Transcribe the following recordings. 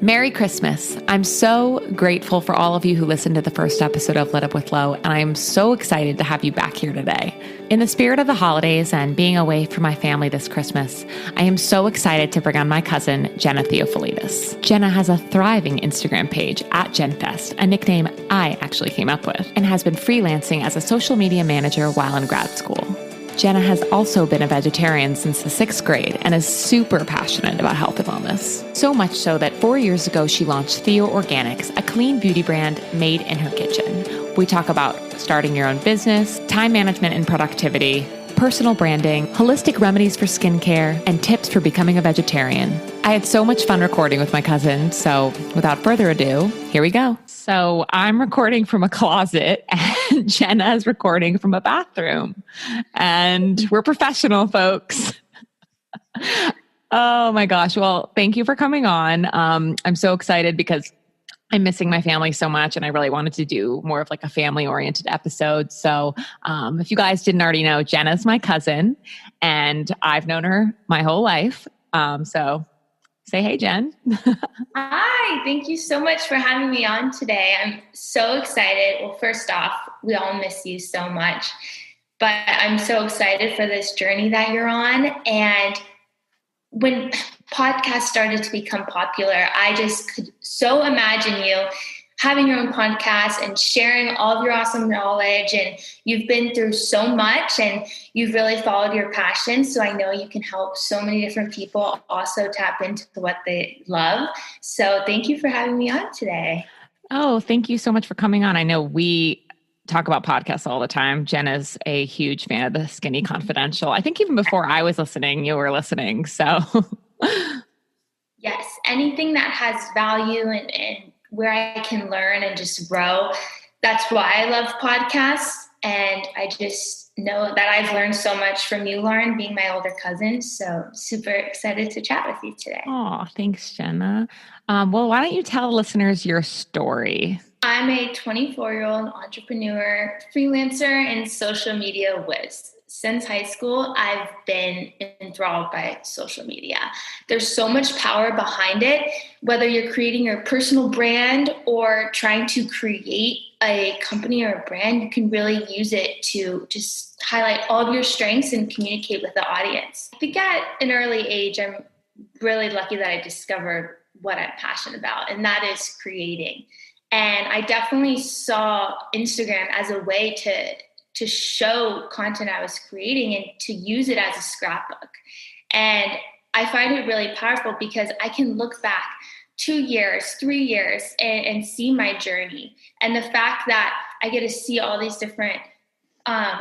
Merry Christmas. I'm so grateful for all of you who listened to the first episode of Lit Up with Lo, and I am so excited to have you back here today. In the spirit of the holidays and being away from my family this Christmas, I am so excited to bring on my cousin, Jenna Theofiledes. Jenna has a thriving Instagram page at GenFest, a nickname I actually came up with, and has been freelancing as a social media manager while in grad school. Jenna has also been a vegetarian since the 6th grade and is super passionate about health and wellness. So much so that 4 years ago, she launched Theo Organics, a clean beauty brand made in her kitchen. We talk about starting your own business, time management and productivity, personal branding, holistic remedies for skincare, and tips for becoming a vegetarian. I had so much fun recording with my cousin, so without further ado, here we go. So I'm recording from a closet and Jenna is recording from a bathroom. And we're professional, folks. Oh my gosh. Well, thank you for coming on. I'm so excited because I'm missing my family so much and I really wanted to do more of like a family oriented episode. So if you guys didn't already know, Jenna's my cousin and I've known her my whole life. So say, hey, Jen. Hi, thank you so much for having me on today. I'm so excited. Well, first off, we all miss you so much, but I'm so excited for this journey that you're on. And when podcasts started to become popular, I just could so imagine you having your own podcast and sharing all of your awesome knowledge. And you've been through so much and you've really followed your passion. So I know you can help so many different people also tap into what they love. So thank you for having me on today. Oh, thank you so much for coming on. I know we talk about podcasts all the time. Jenna's a huge fan of the Skinny Confidential. I think even before I was listening, you were listening. So yes, anything that has value and where I can learn and just grow. That's why I love podcasts. And I just know that I've learned so much from you, Lauren, being my older cousin. So super excited to chat with you today. Oh, thanks, Jenna. Well, why don't you tell listeners your story? I'm a 24-year-old entrepreneur, freelancer, and social media whiz. Since high school, I've been enthralled by social media. There's so much power behind it, whether you're creating your personal brand or trying to create a company or a brand, you can really use it to just highlight all of your strengths and communicate with the audience. I think at an early age, I'm really lucky that I discovered what I'm passionate about, and that is creating. And I definitely saw Instagram as a way to show content I was creating and to use it as a scrapbook. And I find it really powerful because I can look back 2 years, 3 years and see my journey. And the fact that I get to see all these different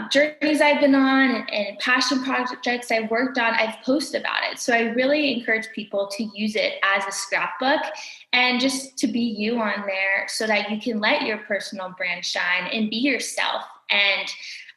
journeys I've been on and passion projects I've worked on, I've posted about it. So I really encourage people to use it as a scrapbook and just to be you on there so that you can let your personal brand shine and be yourself. And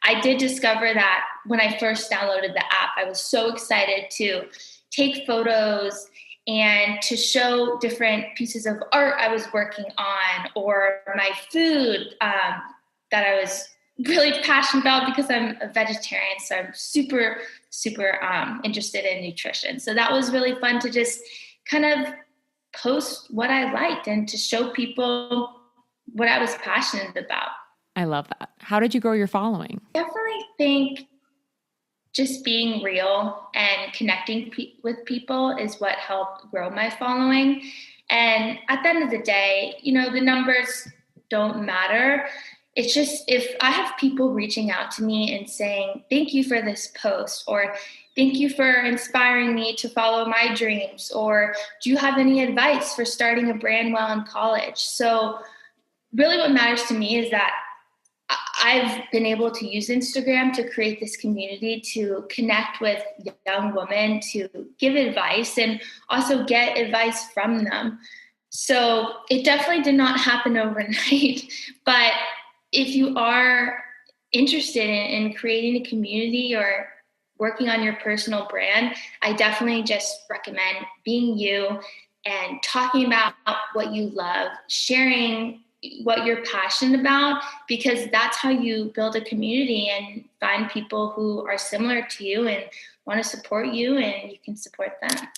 I did discover that when I first downloaded the app, I was so excited to take photos and to show different pieces of art I was working on or my food that I was really passionate about because I'm a vegetarian. So I'm super, super interested in nutrition. So that was really fun to just kind of post what I liked and to show people what I was passionate about. I love that. How did you grow your following? I definitely think just being real and connecting with people is what helped grow my following. And at the end of the day, you know, the numbers don't matter. It's just if I have people reaching out to me and saying, thank you for this post, or thank you for inspiring me to follow my dreams, or do you have any advice for starting a brand while in college? So really what matters to me is that I've been able to use Instagram to create this community to connect with young women, to give advice and also get advice from them. So it definitely did not happen overnight, but if you are interested in creating a community or working on your personal brand, I definitely just recommend being you and talking about what you love, sharing what you're passionate about, because that's how you build a community and find people who are similar to you and want to support you, and you can support them.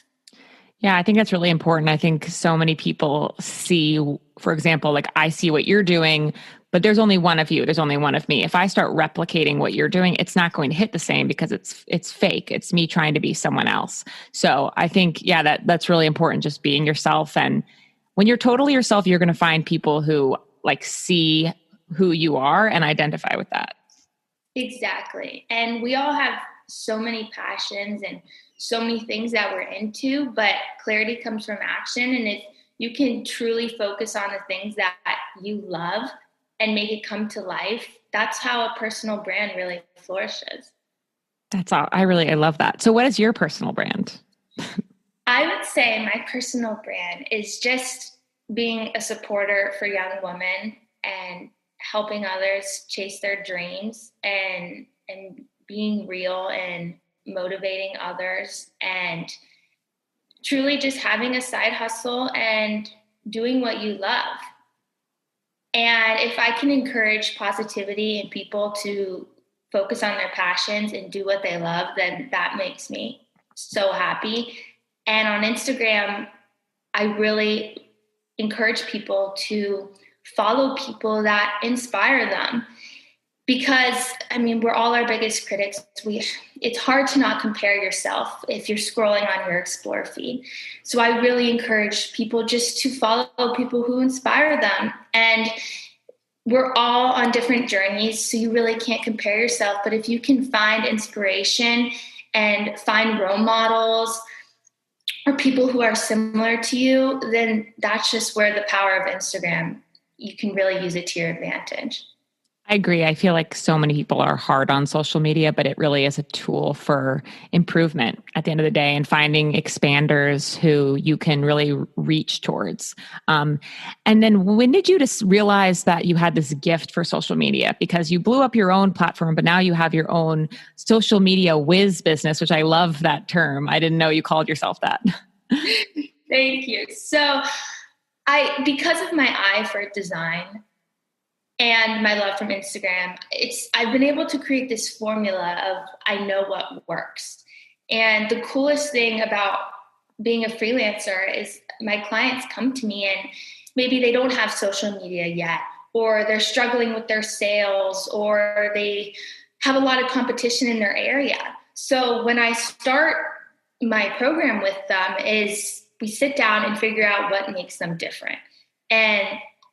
Yeah, I think that's really important. I think so many people see, for example, like I see what you're doing, but there's only one of you, there's only one of me. If I start replicating what you're doing, it's not going to hit the same because it's fake. It's me trying to be someone else. So I think, yeah, that's really important, just being yourself. And when you're totally yourself, you're going to find people who like see who you are and identify with that. Exactly. And we all have so many passions and so many things that we're into, but clarity comes from action. And if you can truly focus on the things that you love and make it come to life, that's how a personal brand really flourishes. That's all. I love that. So what is your personal brand? I would say my personal brand is just being a supporter for young women and helping others chase their dreams and being real and motivating others and truly just having a side hustle and doing what you love. And if I can encourage positivity and people to focus on their passions and do what they love, then that makes me so happy. And on Instagram, I really encourage people to follow people that inspire them. Because I mean, we're all our biggest critics. It's hard to not compare yourself if you're scrolling on your Explore feed. So I really encourage people just to follow people who inspire them. And we're all on different journeys, so you really can't compare yourself. But if you can find inspiration and find role models or people who are similar to you, then that's just where the power of Instagram, you can really use it to your advantage. I agree. I feel like so many people are hard on social media, but it really is a tool for improvement at the end of the day and finding expanders who you can really reach towards. And then when did you just realize that you had this gift for social media? Because you blew up your own platform, but now you have your own social media whiz business, which I love that term. I didn't know you called yourself that. Thank you. So because of my eye for design, and my love from Instagram, I've been able to create this formula of I know what works. And the coolest thing about being a freelancer is my clients come to me and maybe they don't have social media yet, or they're struggling with their sales, or they have a lot of competition in their area. So when I start my program with them is we sit down and figure out what makes them different. And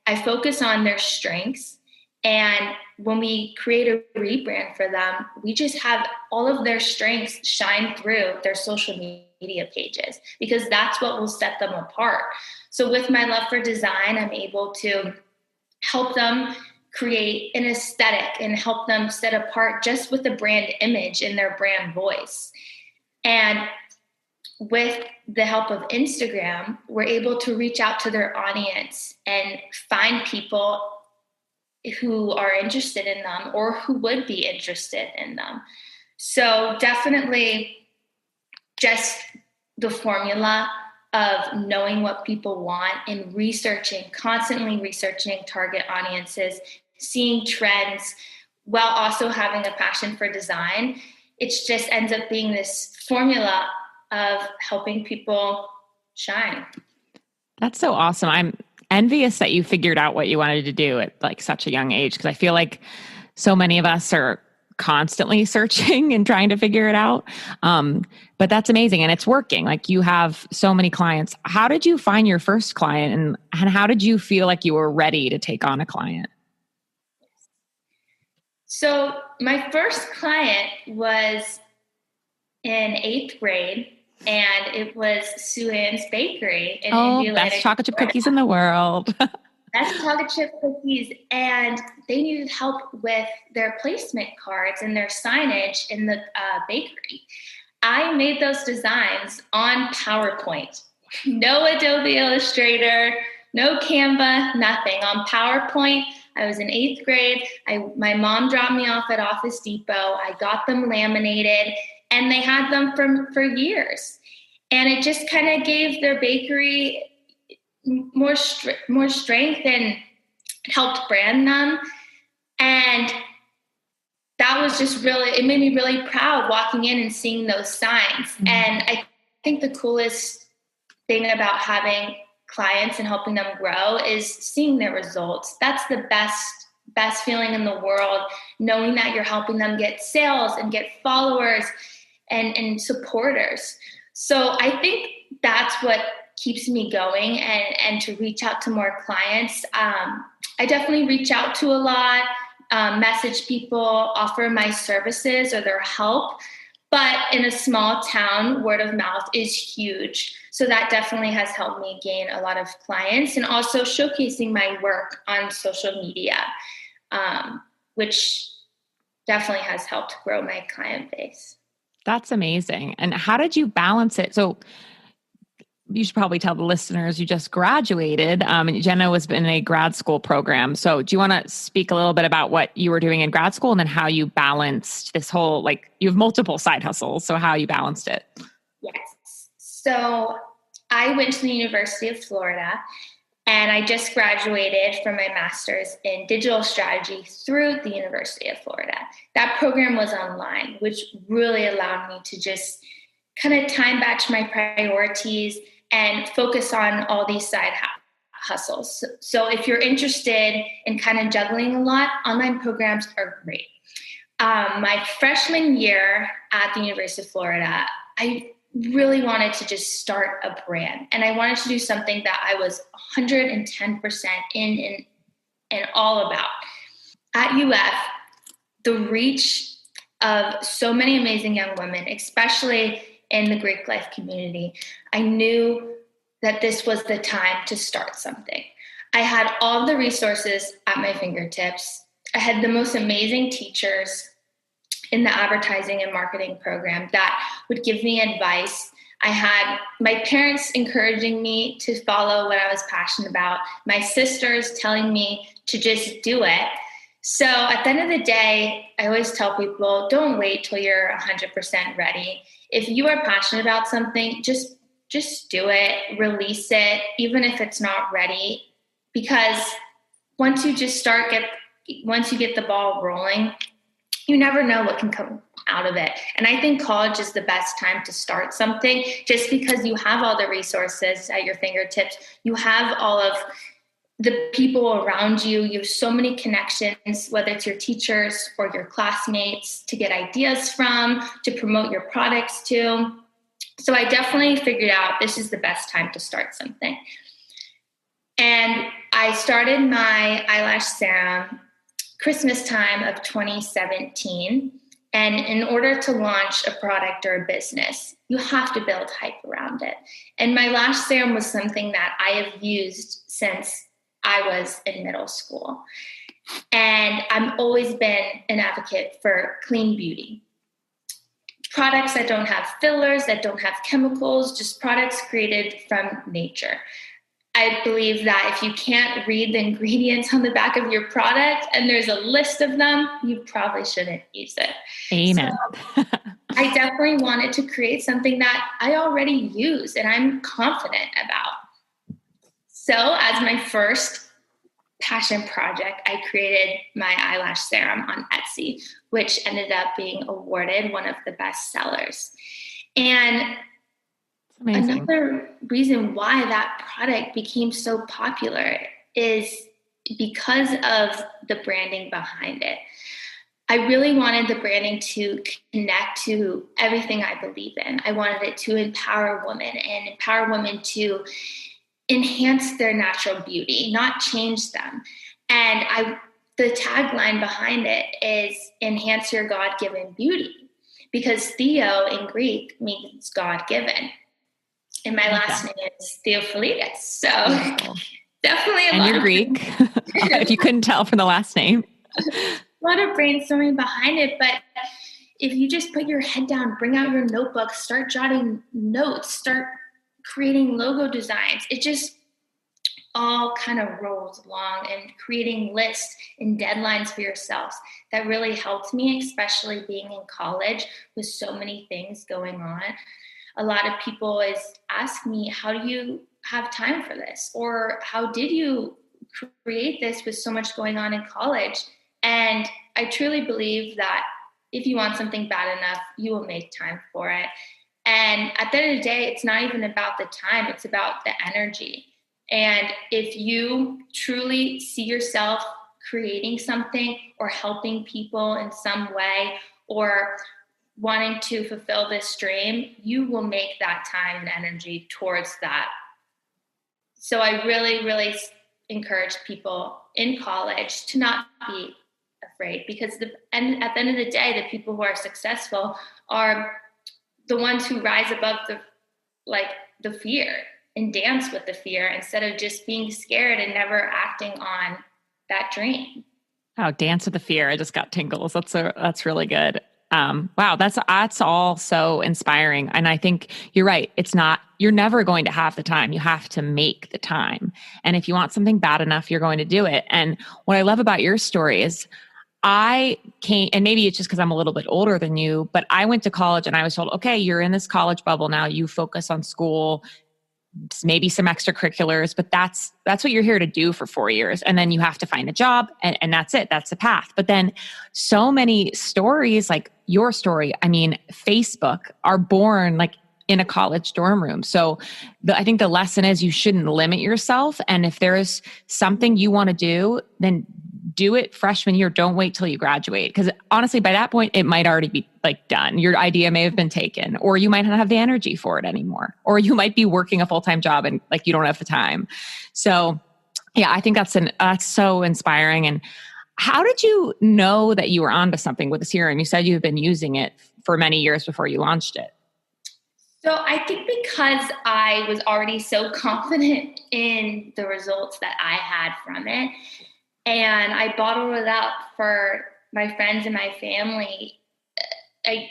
I focus on their strengths. And when we create a rebrand for them, we just have all of their strengths shine through their social media pages because that's what will set them apart. So with my love for design, I'm able to help them create an aesthetic and help them set apart just with the brand image and their brand voice. And with the help of Instagram, we're able to reach out to their audience and find people who are interested in them or who would be interested in them. So definitely just the formula of knowing what people want and constantly researching target audiences, seeing trends while also having a passion for design. It just ends up being this formula of helping people shine. That's so awesome. I'm envious that you figured out what you wanted to do at like such a young age because I feel like so many of us are constantly searching and trying to figure it out. But that's amazing and it's working. Like you have so many clients. How did you find your first client and how did you feel like you were ready to take on a client? So my first client was in 8th grade, and it was Sue Ann's Bakery in Indiana. Best chocolate chip cookies in the world. Best chocolate chip cookies, and they needed help with their placement cards and their signage in the bakery. I made those designs on PowerPoint. No Adobe Illustrator, no Canva, nothing. On PowerPoint, I was in 8th grade. My mom dropped me off at Office Depot. I got them laminated, and they had them for years. And it just kind of gave their bakery more strength and helped brand them. And that was just really, it made me really proud walking in and seeing those signs. Mm-hmm. And I think the coolest thing about having clients and helping them grow is seeing their results. That's the best feeling in the world, knowing that you're helping them get sales and get followers and supporters. So I think that's what keeps me going, and to reach out to more clients. I definitely reach out to a lot, message people, offer my services or their help. But in a small town, word of mouth is huge. So that definitely has helped me gain a lot of clients, and also showcasing my work on social media, which definitely has helped grow my client base. That's amazing. And how did you balance it? So you should probably tell the listeners you just graduated. And Jenna was in a grad school program. So do you want to speak a little bit about what you were doing in grad school, and then how you balanced this whole, like, you have multiple side hustles, so how you balanced it? Yes. So I went to the University of Florida, and I just graduated from my master's in digital strategy through the University of Florida. That program was online, which really allowed me to just kind of time batch my priorities and focus on all these side hustles. So if you're interested in kind of juggling a lot, online programs are great. My freshman year at the University of Florida, I really wanted to just start a brand, and I wanted to do something that I was 110% in and all about. At UF, the reach of so many amazing young women, especially in the Greek life community, I knew that this was the time to start something. I had all the resources at my fingertips. I had the most amazing teachers in the advertising and marketing program that would give me advice. I had my parents encouraging me to follow what I was passionate about, my sisters telling me to just do it. So at the end of the day, I always tell people, don't wait till you're 100% ready. If you are passionate about something, just do it, release it, even if it's not ready. Because once you get the ball rolling, you never know what can come out of it. And I think college is the best time to start something, just because you have all the resources at your fingertips. You have all of the people around you. You have so many connections, whether it's your teachers or your classmates to get ideas from, to promote your products to. So I definitely figured out this is the best time to start something. And I started my eyelash serum Christmas time of 2017. And in order to launch a product or a business, you have to build hype around it. And my lash serum was something that I have used since I was in middle school. And I've always been an advocate for clean beauty. Products that don't have fillers, that don't have chemicals, just products created from nature. I believe that if you can't read the ingredients on the back of your product and there's a list of them, you probably shouldn't use it. Amen. So I definitely wanted to create something that I already use and I'm confident about. So as my first passion project, I created my eyelash serum on Etsy, which ended up being awarded one of the best sellers. And another reason why that product became so popular is because of the branding behind it. I really wanted the branding to connect to everything I believe in. I wanted it to empower women and empower women to enhance their natural beauty, not change them. And the tagline behind it is enhance your God-given beauty, because Theo in Greek means God-given. And my last name is Theofiledes. So definitely and you're Greek, if you couldn't tell from the last name. A lot of brainstorming behind it, but if you just put your head down, bring out your notebook, start jotting notes, start creating logo designs, it just all kind of rolls along, and creating lists and deadlines for yourselves. That really helped me, especially being in college with so many things going on. A lot of people always ask me, how do you have time for this? Or how did you create this with so much going on in college? And I truly believe that if you want something bad enough, you will make time for it. And at the end of the day, it's not even about the time, it's about the energy. And if you truly see yourself creating something or helping people in some way or wanting to fulfill this dream, you will make that time and energy towards that. So I really, really encourage people in college to not be afraid, because at the end of the day, the people who are successful are the ones who rise above the fear and dance with the fear instead of just being scared and never acting on that dream. Oh, dance with the fear. I just got tingles. That's really good. Wow. That's all so inspiring. And I think you're right. You're never going to have the time. You have to make the time. And if you want something bad enough, you're going to do it. And what I love about your story is I came, and maybe it's just because I'm a little bit older than you, but I went to college and I was told, okay, you're in this college bubble now. You focus on school, maybe some extracurriculars, but that's what you're here to do for 4 years. And then you have to find a job and that's it. That's the path. But then so many stories like your story, I mean, Facebook, are born like in a college dorm room. So I think the lesson is you shouldn't limit yourself. And if there's something you want to do, then do it freshman year. Don't wait till you graduate. Because honestly, by that point, it might already be like done. Your idea may have been taken, or you might not have the energy for it anymore, or you might be working a full-time job and like you don't have the time. So yeah, I think that's so inspiring. And how did you know that you were onto something with the serum? You said you've been using it for many years before you launched it. So I think because I was already so confident in the results that I had from it, and I bottled it up for my friends and my family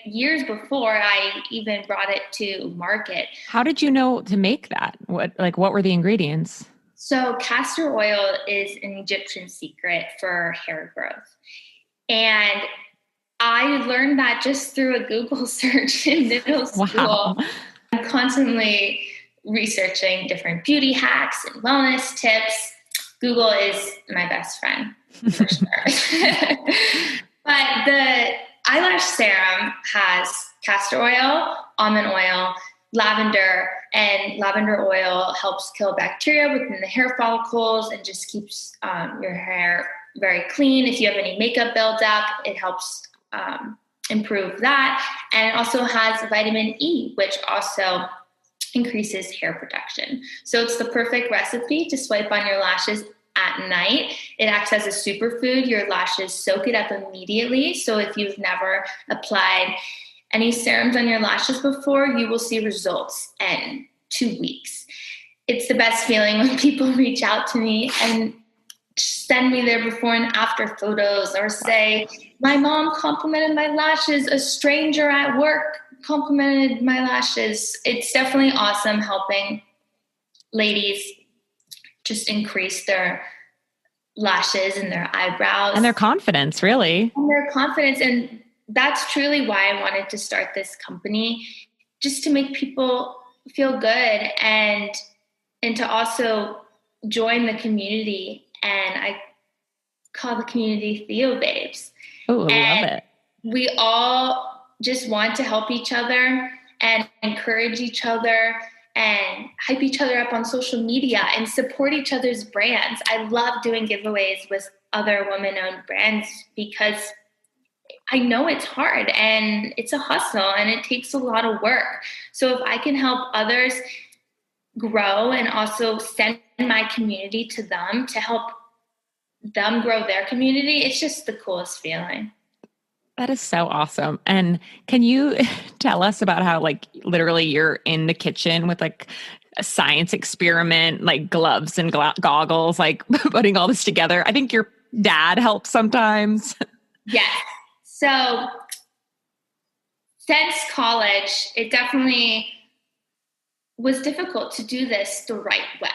years before I even brought it to market. How did you know to make that? What were the ingredients? So castor oil is an Egyptian secret for hair growth. And I learned that just through a Google search in middle school. Wow. I'm constantly researching different beauty hacks and wellness tips. Google is my best friend, for sure. But the eyelash serum has castor oil, almond oil, lavender, and lavender oil helps kill bacteria within the hair follicles and just keeps your hair very clean. If you have any makeup buildup, it helps improve that. And it also has vitamin E, which also increases hair production. So it's the perfect recipe to swipe on your lashes at night. It acts as a superfood. Your lashes soak it up immediately. So if you've never applied any serums on your lashes before, you will see results in 2 weeks. It's the best feeling when people reach out to me and send me their before and after photos, or say, my mom complimented my lashes, a stranger at work complimented my lashes. It's definitely awesome helping ladies just increase their lashes and their eyebrows. And their confidence, really. And their confidence. And that's truly why I wanted to start this company, just to make people feel good and to also join the community. And I call the community Theofiledes. Oh, I love it. We all just want to help each other and encourage each other and hype each other up on social media and support each other's brands. I love doing giveaways with other women-owned brands because I know it's hard and it's a hustle and it takes a lot of work. So if I can help others grow and also send my community to them to help them grow their community, it's just the coolest feeling. That is so awesome. And can you tell us about how, like, literally you're in the kitchen with like a science experiment, like gloves and goggles, like putting all this together? I think your dad helps sometimes. Yes. So since college, it definitely was difficult to do this the right way.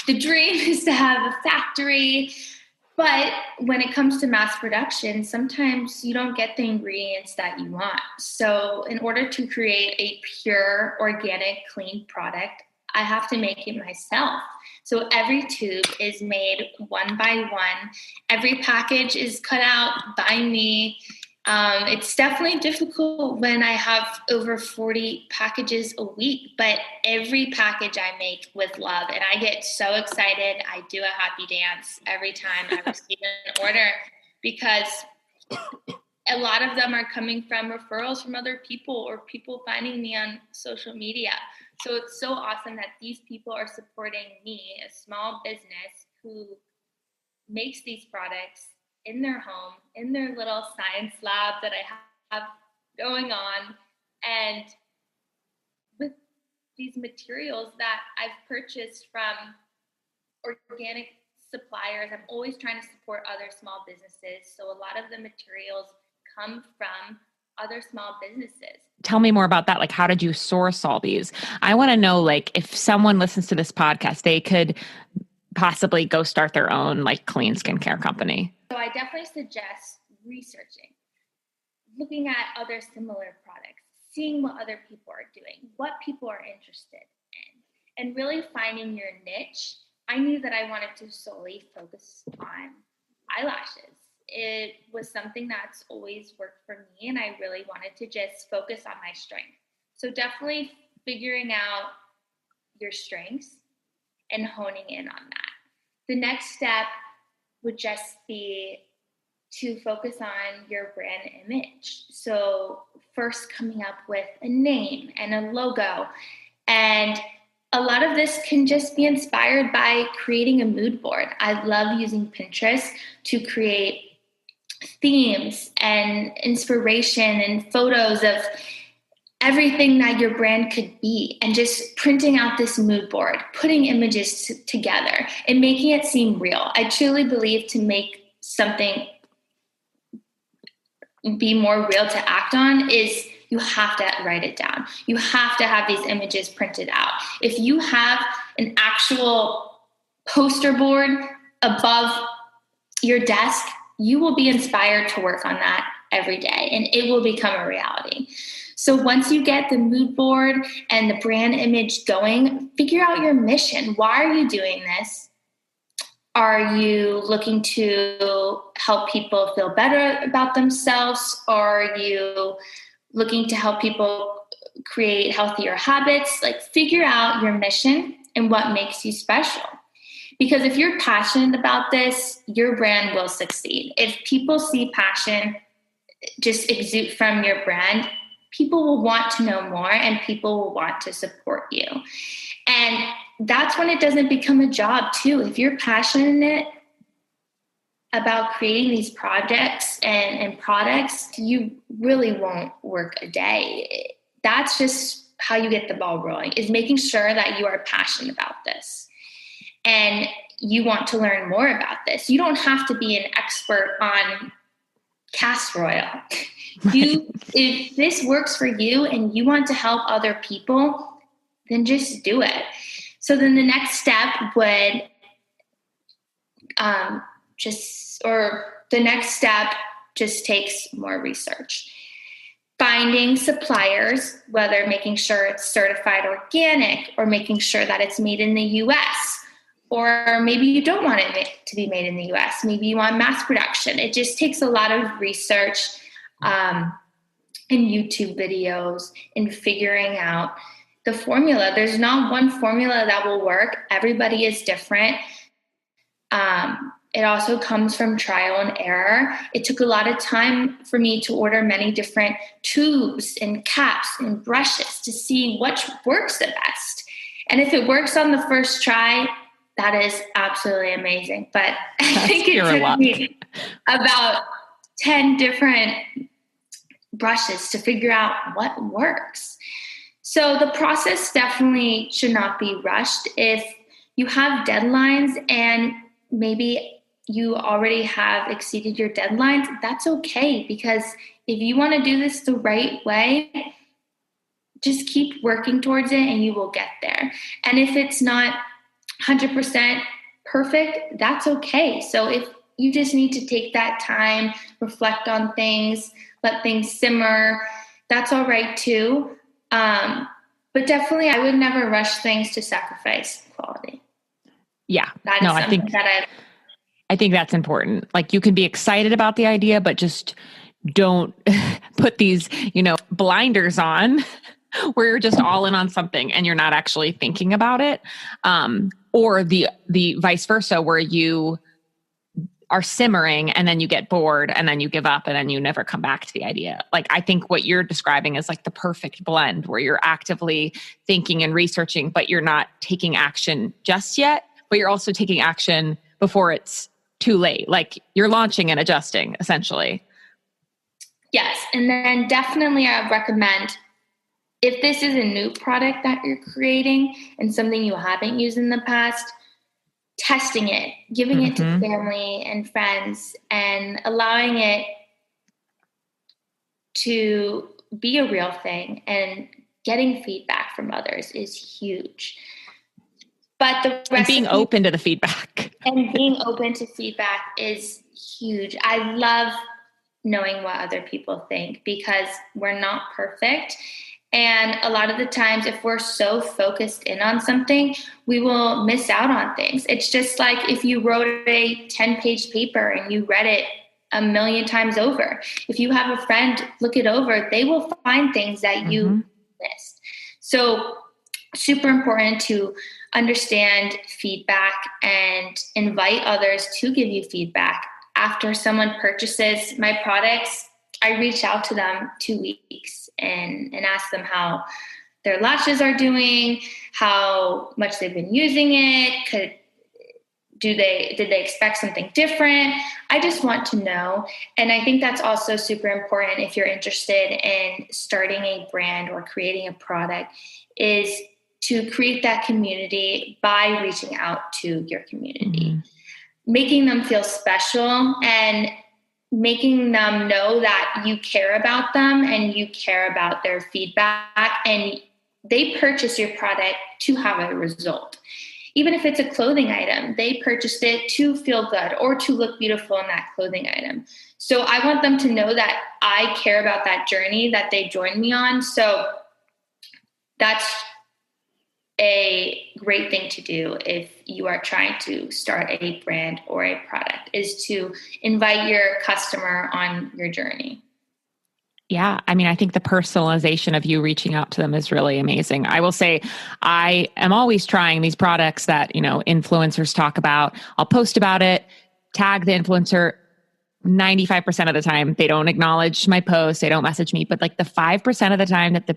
The dream is to have a factory, but when it comes to mass production, sometimes you don't get the ingredients that you want. So in order to create a pure, organic, clean product, I have to make it myself. So every tube is made one by one. Every package is cut out by me. It's definitely difficult when I have over 40 packages a week, but every package I make with love, and I get so excited. I do a happy dance every time I receive an order, because a lot of them are coming from referrals from other people or people finding me on social media. So it's so awesome that these people are supporting me, a small business who makes these products in their home, in their little science lab that I have going on, and with these materials that I've purchased from organic suppliers. I'm always trying to support other small businesses. So a lot of the materials come from other small businesses. Tell me more about that. Like, how did you source all these? I want to know, like, if someone listens to this podcast, they could possibly go start their own like clean skincare company. So I definitely suggest researching, looking at other similar products, seeing what other people are doing, what people are interested in, and really finding your niche. I knew that I wanted to solely focus on eyelashes. It was something that's always worked for me, and I really wanted to just focus on my strength. So definitely figuring out your strengths and honing in on that. The next step would just be to focus on your brand image. So first coming up with a name and a logo. And a lot of this can just be inspired by creating a mood board. I love using Pinterest to create themes and inspiration and photos of everything that your brand could be, and just printing out this mood board, putting images together and making it seem real. I truly believe to make something be more real to act on is you have to write it down. You have to have these images printed out. If you have an actual poster board above your desk, you will be inspired to work on that every day, and it will become a reality. So once you get the mood board and the brand image going, figure out your mission. Why are you doing this? Are you looking to help people feel better about themselves? Are you looking to help people create healthier habits? Like, figure out your mission and what makes you special. Because if you're passionate about this, your brand will succeed. If people see passion just exude from your brand, people will want to know more and people will want to support you. And that's when it doesn't become a job too. If you're passionate about creating these projects and products, you really won't work a day. That's just how you get the ball rolling, is making sure that you are passionate about this and you want to learn more about this. You don't have to be an expert on castor oil. If this works for you and you want to help other people, then just do it. So then the next step would just takes more research. Finding suppliers, whether making sure it's certified organic or making sure that it's made in the US, or maybe you don't want it to be made in the US. Maybe you want mass production. It just takes a lot of research and YouTube videos and figuring out the formula. There's not one formula that will work. Everybody is different. It also comes from trial and error. It took a lot of time for me to order many different tubes and caps and brushes to see which works the best. And if it works on the first try, that is absolutely amazing. But I think it took me about 10 different brushes to figure out what works. So the process definitely should not be rushed. If you have deadlines and maybe you already have exceeded your deadlines, that's okay. Because if you want to do this the right way, just keep working towards it and you will get there. And if it's not 100% perfect, that's okay. So if you just need to take that time, reflect on things, let things simmer, that's all right too. But definitely I would never rush things to sacrifice quality. Yeah. I think that's important. Like, you can be excited about the idea, but just don't put these, blinders on where you're just all in on something and you're not actually thinking about it. Or the vice versa, where you are simmering and then you get bored and then you give up and then you never come back to the idea. Like, I think what you're describing is like the perfect blend where you're actively thinking and researching, but you're not taking action just yet, but you're also taking action before it's too late. Like, you're launching and adjusting essentially. Yes. And then definitely I would recommend, if this is a new product that you're creating and something you haven't used in the past, testing it, giving it to family and friends, and allowing it to be a real thing, and getting feedback from others is huge. But the rest, and being open to the feedback. And being open to feedback is huge. I love knowing what other people think, because we're not perfect. And a lot of the times, if we're so focused in on something, we will miss out on things. It's just like if you wrote a 10-page paper and you read it a million times over. If you have a friend look it over, they will find things that you missed. So super important to understand feedback and invite others to give you feedback. After someone purchases my products, I reach out to them 2 weeks and ask them how their lashes are doing, how much they've been using it. Did they expect something different? I just want to know. And I think that's also super important if you're interested in starting a brand or creating a product, is to create that community by reaching out to your community, making them feel special and making them know that you care about them and you care about their feedback, and they purchase your product to have a result. Even if it's a clothing item, they purchased it to feel good or to look beautiful in that clothing item. So I want them to know that I care about that journey that they joined me on. So that's a great thing to do if you are trying to start a brand or a product, is to invite your customer on your journey. Yeah. I mean, I think the personalization of you reaching out to them is really amazing. I will say I am always trying these products that, influencers talk about. I'll post about it, tag the influencer. 95% of the time, they don't acknowledge my post. They don't message me, but like the 5% of the time that the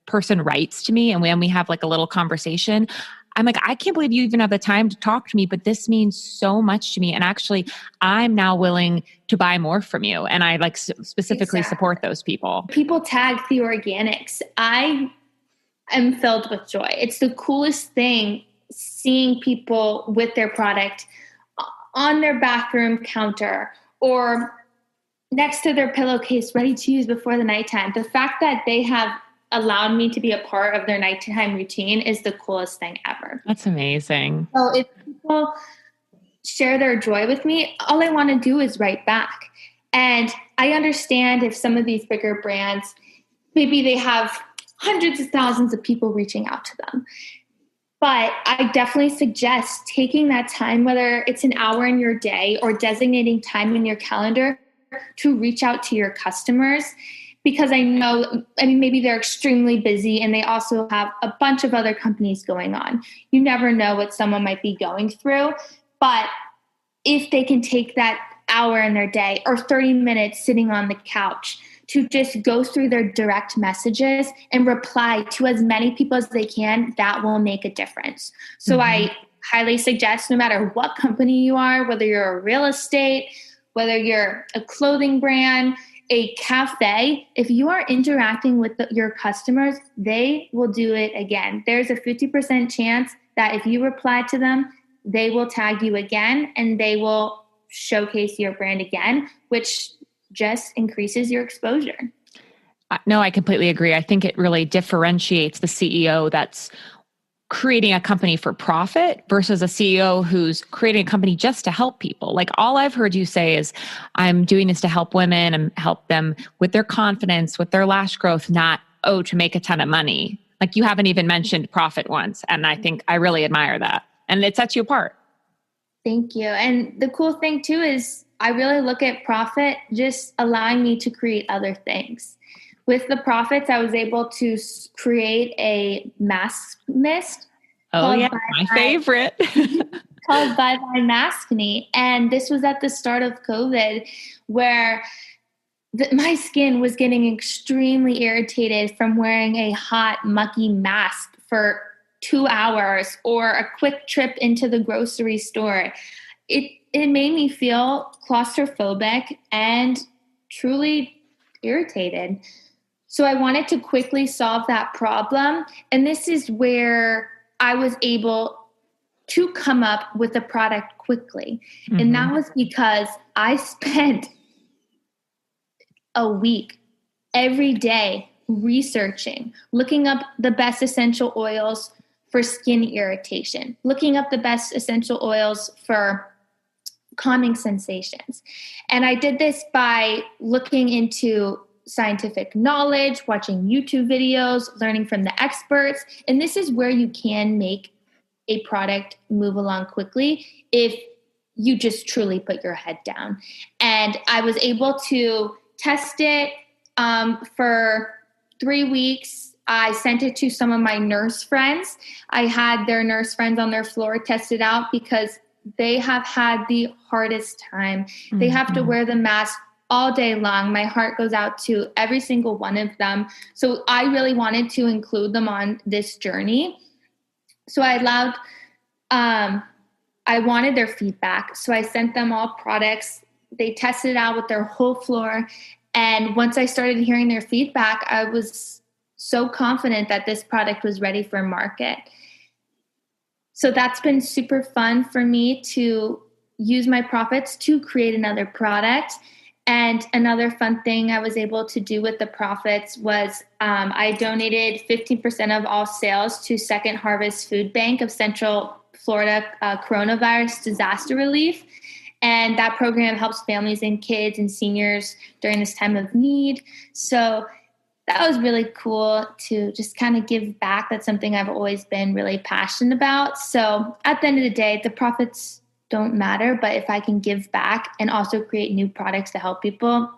person writes to me and when we have like a little conversation, I'm like, I can't believe you even have the time to talk to me, but this means so much to me. And actually, I'm now willing to buy more from you. And I like specifically support those people. People tag Theofiledes. I am filled with joy. It's the coolest thing, seeing people with their product on their bathroom counter or next to their pillowcase, ready to use before the nighttime. The fact that they have allowed me to be a part of their nighttime routine is the coolest thing ever. That's amazing. So if people share their joy with me, all I want to do is write back. And I understand if some of these bigger brands, maybe they have hundreds of thousands of people reaching out to them. But I definitely suggest taking that time, whether it's an hour in your day or designating time in your calendar to reach out to your customers. Because maybe they're extremely busy and they also have a bunch of other companies going on. You never know what someone might be going through. But if they can take that hour in their day or 30 minutes sitting on the couch to just go through their direct messages and reply to as many people as they can, that will make a difference. So I highly suggest, no matter what company you are, whether you're a real estate, whether you're a clothing brand, a cafe, if you are interacting with your customers, they will do it again. There's a 50% chance that if you reply to them, they will tag you again and they will showcase your brand again, which just increases your exposure. No, I completely agree. I think it really differentiates the CEO that's creating a company for profit versus a CEO who's creating a company just to help people. Like, all I've heard you say is, I'm doing this to help women and help them with their confidence, with their lash growth, not, to make a ton of money. Like, you haven't even mentioned profit once. And I think I really admire that. And it sets you apart. Thank you. And the cool thing too is I really look at profit just allowing me to create other things. With the profits, I was able to create a mask mist Oh called yeah, Bye my Bye, favorite. called Bye Bye Mask Me. And this was at the start of COVID where my skin was getting extremely irritated from wearing a hot, mucky mask for 2 hours or a quick trip into the grocery store. It made me feel claustrophobic and truly irritated. So I wanted to quickly solve that problem. And this is where I was able to come up with a product quickly. Mm-hmm. And that was because I spent a week every day researching, looking up the best essential oils for skin irritation, looking up the best essential oils for calming sensations. And I did this by looking into scientific knowledge, watching YouTube videos, learning from the experts. And this is where you can make a product move along quickly if you just truly put your head down. And I was able to test it for 3 weeks. I sent it to some of my nurse friends. I had their nurse friends on their floor test it out because they have had the hardest time. Mm-hmm. They have to wear the mask all day long. My heart goes out to every single one of them. So I really wanted to include them on this journey. So I wanted their feedback. So I sent them all products. They tested it out with their whole floor. And once I started hearing their feedback, I was so confident that this product was ready for market. So that's been super fun for me to use my profits to create another product. And another fun thing I was able to do with the profits was I donated 15% of all sales to Second Harvest Food Bank of Central Florida Coronavirus Disaster Relief. And that program helps families and kids and seniors during this time of need. So that was really cool to just kind of give back. That's something I've always been really passionate about. So at the end of the day, the profits don't matter, but if I can give back and also create new products to help people,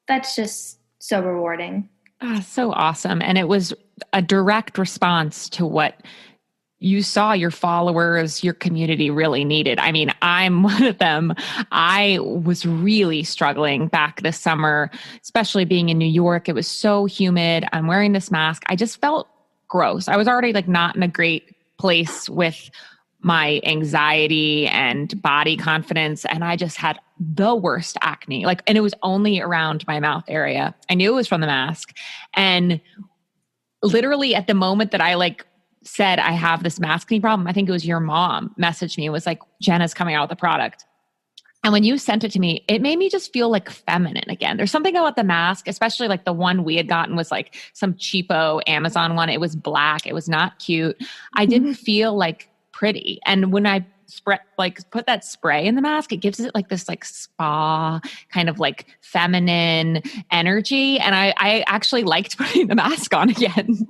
that's just so rewarding. So awesome. And it was a direct response to what you saw your followers, your community really needed. I mean, I'm one of them. I was really struggling back this summer, especially being in New York. It was so humid. I'm wearing this mask. I just felt gross. I was already not in a great place with my anxiety and body confidence. And I just had the worst acne. And it was only around my mouth area. I knew it was from the mask. And literally at the moment that I said, I have this maskne problem, I think it was your mom messaged me and was like, Jenna's coming out with a product. And when you sent it to me, it made me just feel feminine again. There's something about the mask, especially the one we had gotten was some cheapo Amazon one. It was black. It was not cute. I didn't feel pretty. And when I put that spray in the mask, it gives it this spa kind of feminine energy. And I actually liked putting the mask on again.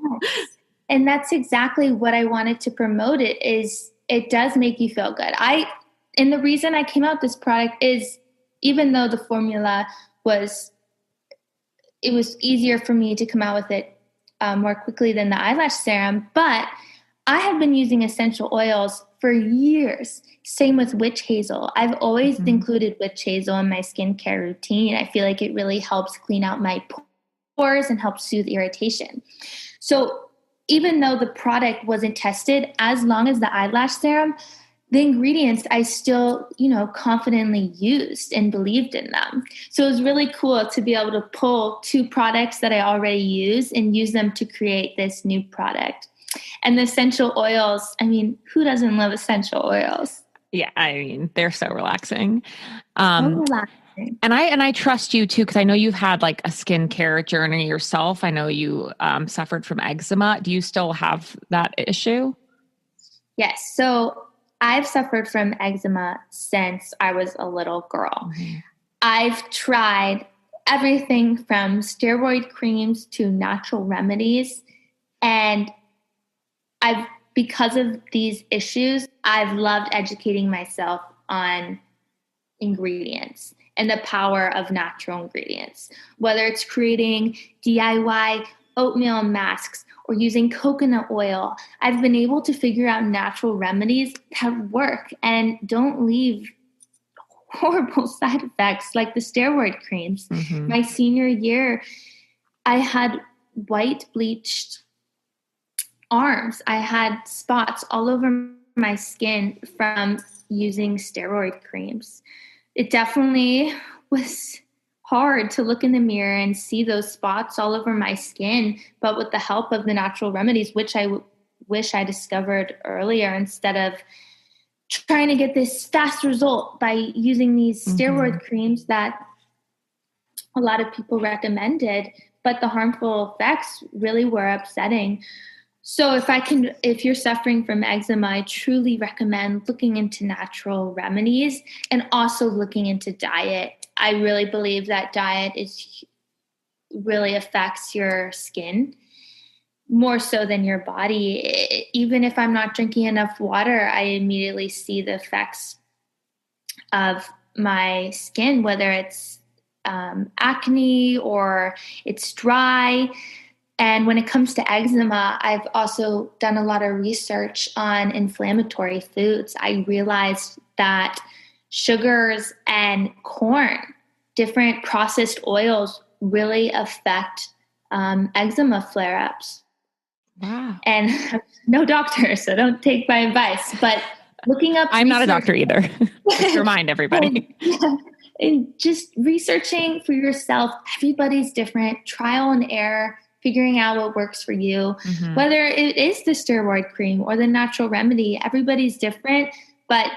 And that's exactly what I wanted to promote. It does make you feel good. And the reason I came out with this product is even though the formula was easier for me to come out with it more quickly than the eyelash serum, but I have been using essential oils for years. Same with witch hazel. I've always included witch hazel in my skincare routine. I feel like it really helps clean out my pores and helps soothe irritation. So even though the product wasn't tested, as long as the eyelash serum, the ingredients I still, confidently used and believed in them. So it was really cool to be able to pull two products that I already use and use them to create this new product. And the essential oils, who doesn't love essential oils? Yeah, they're so relaxing. So relaxing. And I trust you too, because I know you've had a skincare journey yourself. I know you suffered from eczema. Do you still have that issue? Yes. So I've suffered from eczema since I was a little girl. Mm-hmm. I've tried everything from steroid creams to natural remedies. And because of these issues, I've loved educating myself on ingredients and the power of natural ingredients, whether it's creating DIY oatmeal masks or using coconut oil. I've been able to figure out natural remedies that work and don't leave horrible side effects like the steroid creams. Mm-hmm. My senior year, I had white bleached arms. I had spots all over my skin from using steroid creams. It definitely was hard to look in the mirror and see those spots all over my skin, but with the help of the natural remedies, which I wish I discovered earlier, instead of trying to get this fast result by using these steroid creams that a lot of people recommended, but the harmful effects really were upsetting. So if you're suffering from eczema, I truly recommend looking into natural remedies and also looking into diet. I really believe that diet really affects your skin more so than your body. Even if I'm not drinking enough water, I immediately see the effects of my skin, whether it's acne or it's dry. And when it comes to eczema, I've also done a lot of research on inflammatory foods. I realized that sugars and corn, different processed oils, really affect eczema flare-ups. Wow. And I'm no doctor, so don't take my advice, but looking up I'm not a doctor either. Just to remind everybody. And just researching for yourself. Everybody's different. Trial and error, figuring out what works for you. Whether it is the steroid cream or the natural remedy, everybody's different, but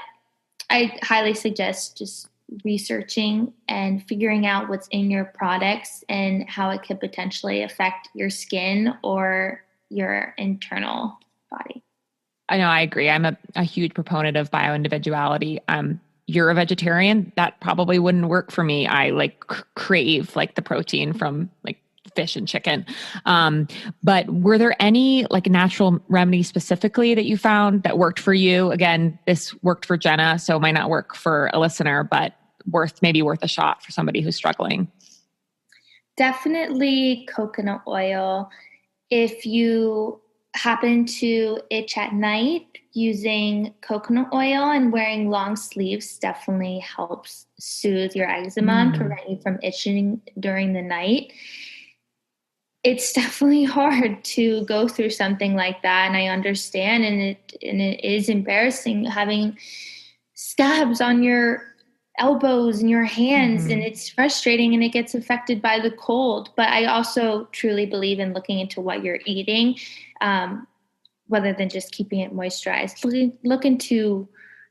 I highly suggest just researching and figuring out what's in your products and how it could potentially affect your skin or your internal body. I know, I agree. I'm a huge proponent of bioindividuality. You're a vegetarian. That probably wouldn't work for me. I crave the protein from fish and chicken. But were there any natural remedies specifically that you found that worked for you? Again, this worked for Jenna, so it might not work for a listener, but worth a shot for somebody who's struggling. Definitely coconut oil. If you happen to itch at night, using coconut oil and wearing long sleeves definitely helps soothe your eczema and prevent you from itching during the night. It's definitely hard to go through something like that, and I understand, and it is embarrassing having scabs on your elbows and your hands, and it's frustrating, and it gets affected by the cold. But I also truly believe in looking into what you're eating, rather than just keeping it moisturized. Look into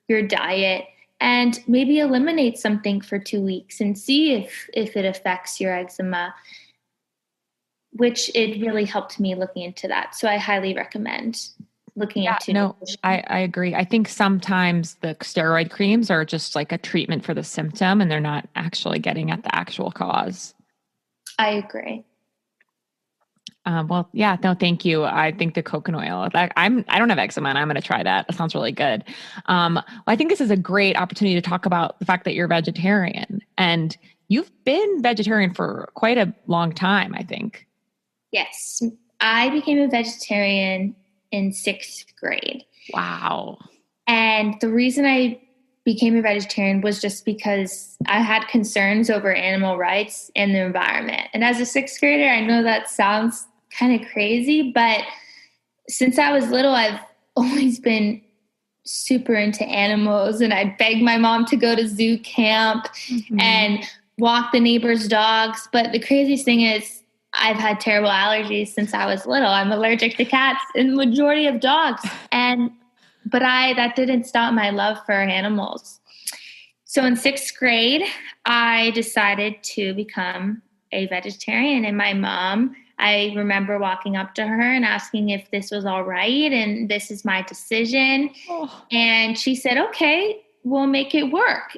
your diet and maybe eliminate something for 2 weeks and see if it affects your eczema, which it really helped me looking into that. So I highly recommend looking into. No, I agree. I think sometimes the steroid creams are just a treatment for the symptom and they're not actually getting at the actual cause. I agree. Well, yeah, no, thank you. I think the coconut oil, I don't have eczema and I'm going to try that. That sounds really good. I think this is a great opportunity to talk about the fact that you're vegetarian, and you've been vegetarian for quite a long time, I think. Yes. I became a vegetarian in 6th grade. Wow. And the reason I became a vegetarian was just because I had concerns over animal rights and the environment. And as a 6th grader, I know that sounds kind of crazy, but since I was little, I've always been super into animals, and I begged my mom to go to zoo camp and walk the neighbors' dogs. But the craziest thing is, I've had terrible allergies since I was little. I'm allergic to cats and the majority of dogs. But that didn't stop my love for animals. So in 6th grade, I decided to become a vegetarian. And my mom, I remember walking up to her and asking if this was all right and this is my decision. Oh. And she said, okay, we'll make it work.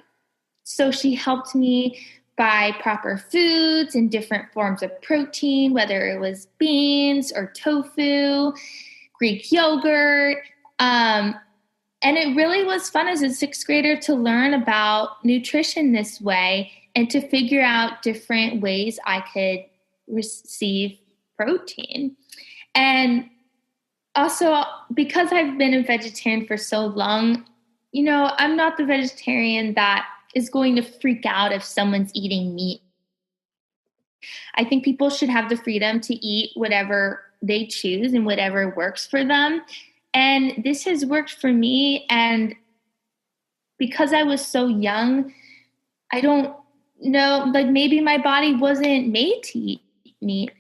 So she helped me buy proper foods and different forms of protein, whether it was beans or tofu, Greek yogurt. And it really was fun as a sixth grader to learn about nutrition this way and to figure out different ways I could receive protein. And also, because I've been a vegetarian for so long, I'm not the vegetarian that is going to freak out if someone's eating meat. I think people should have the freedom to eat whatever they choose and whatever works for them. And this has worked for me. And because I was so young, I don't know, like maybe my body wasn't made to eat meat.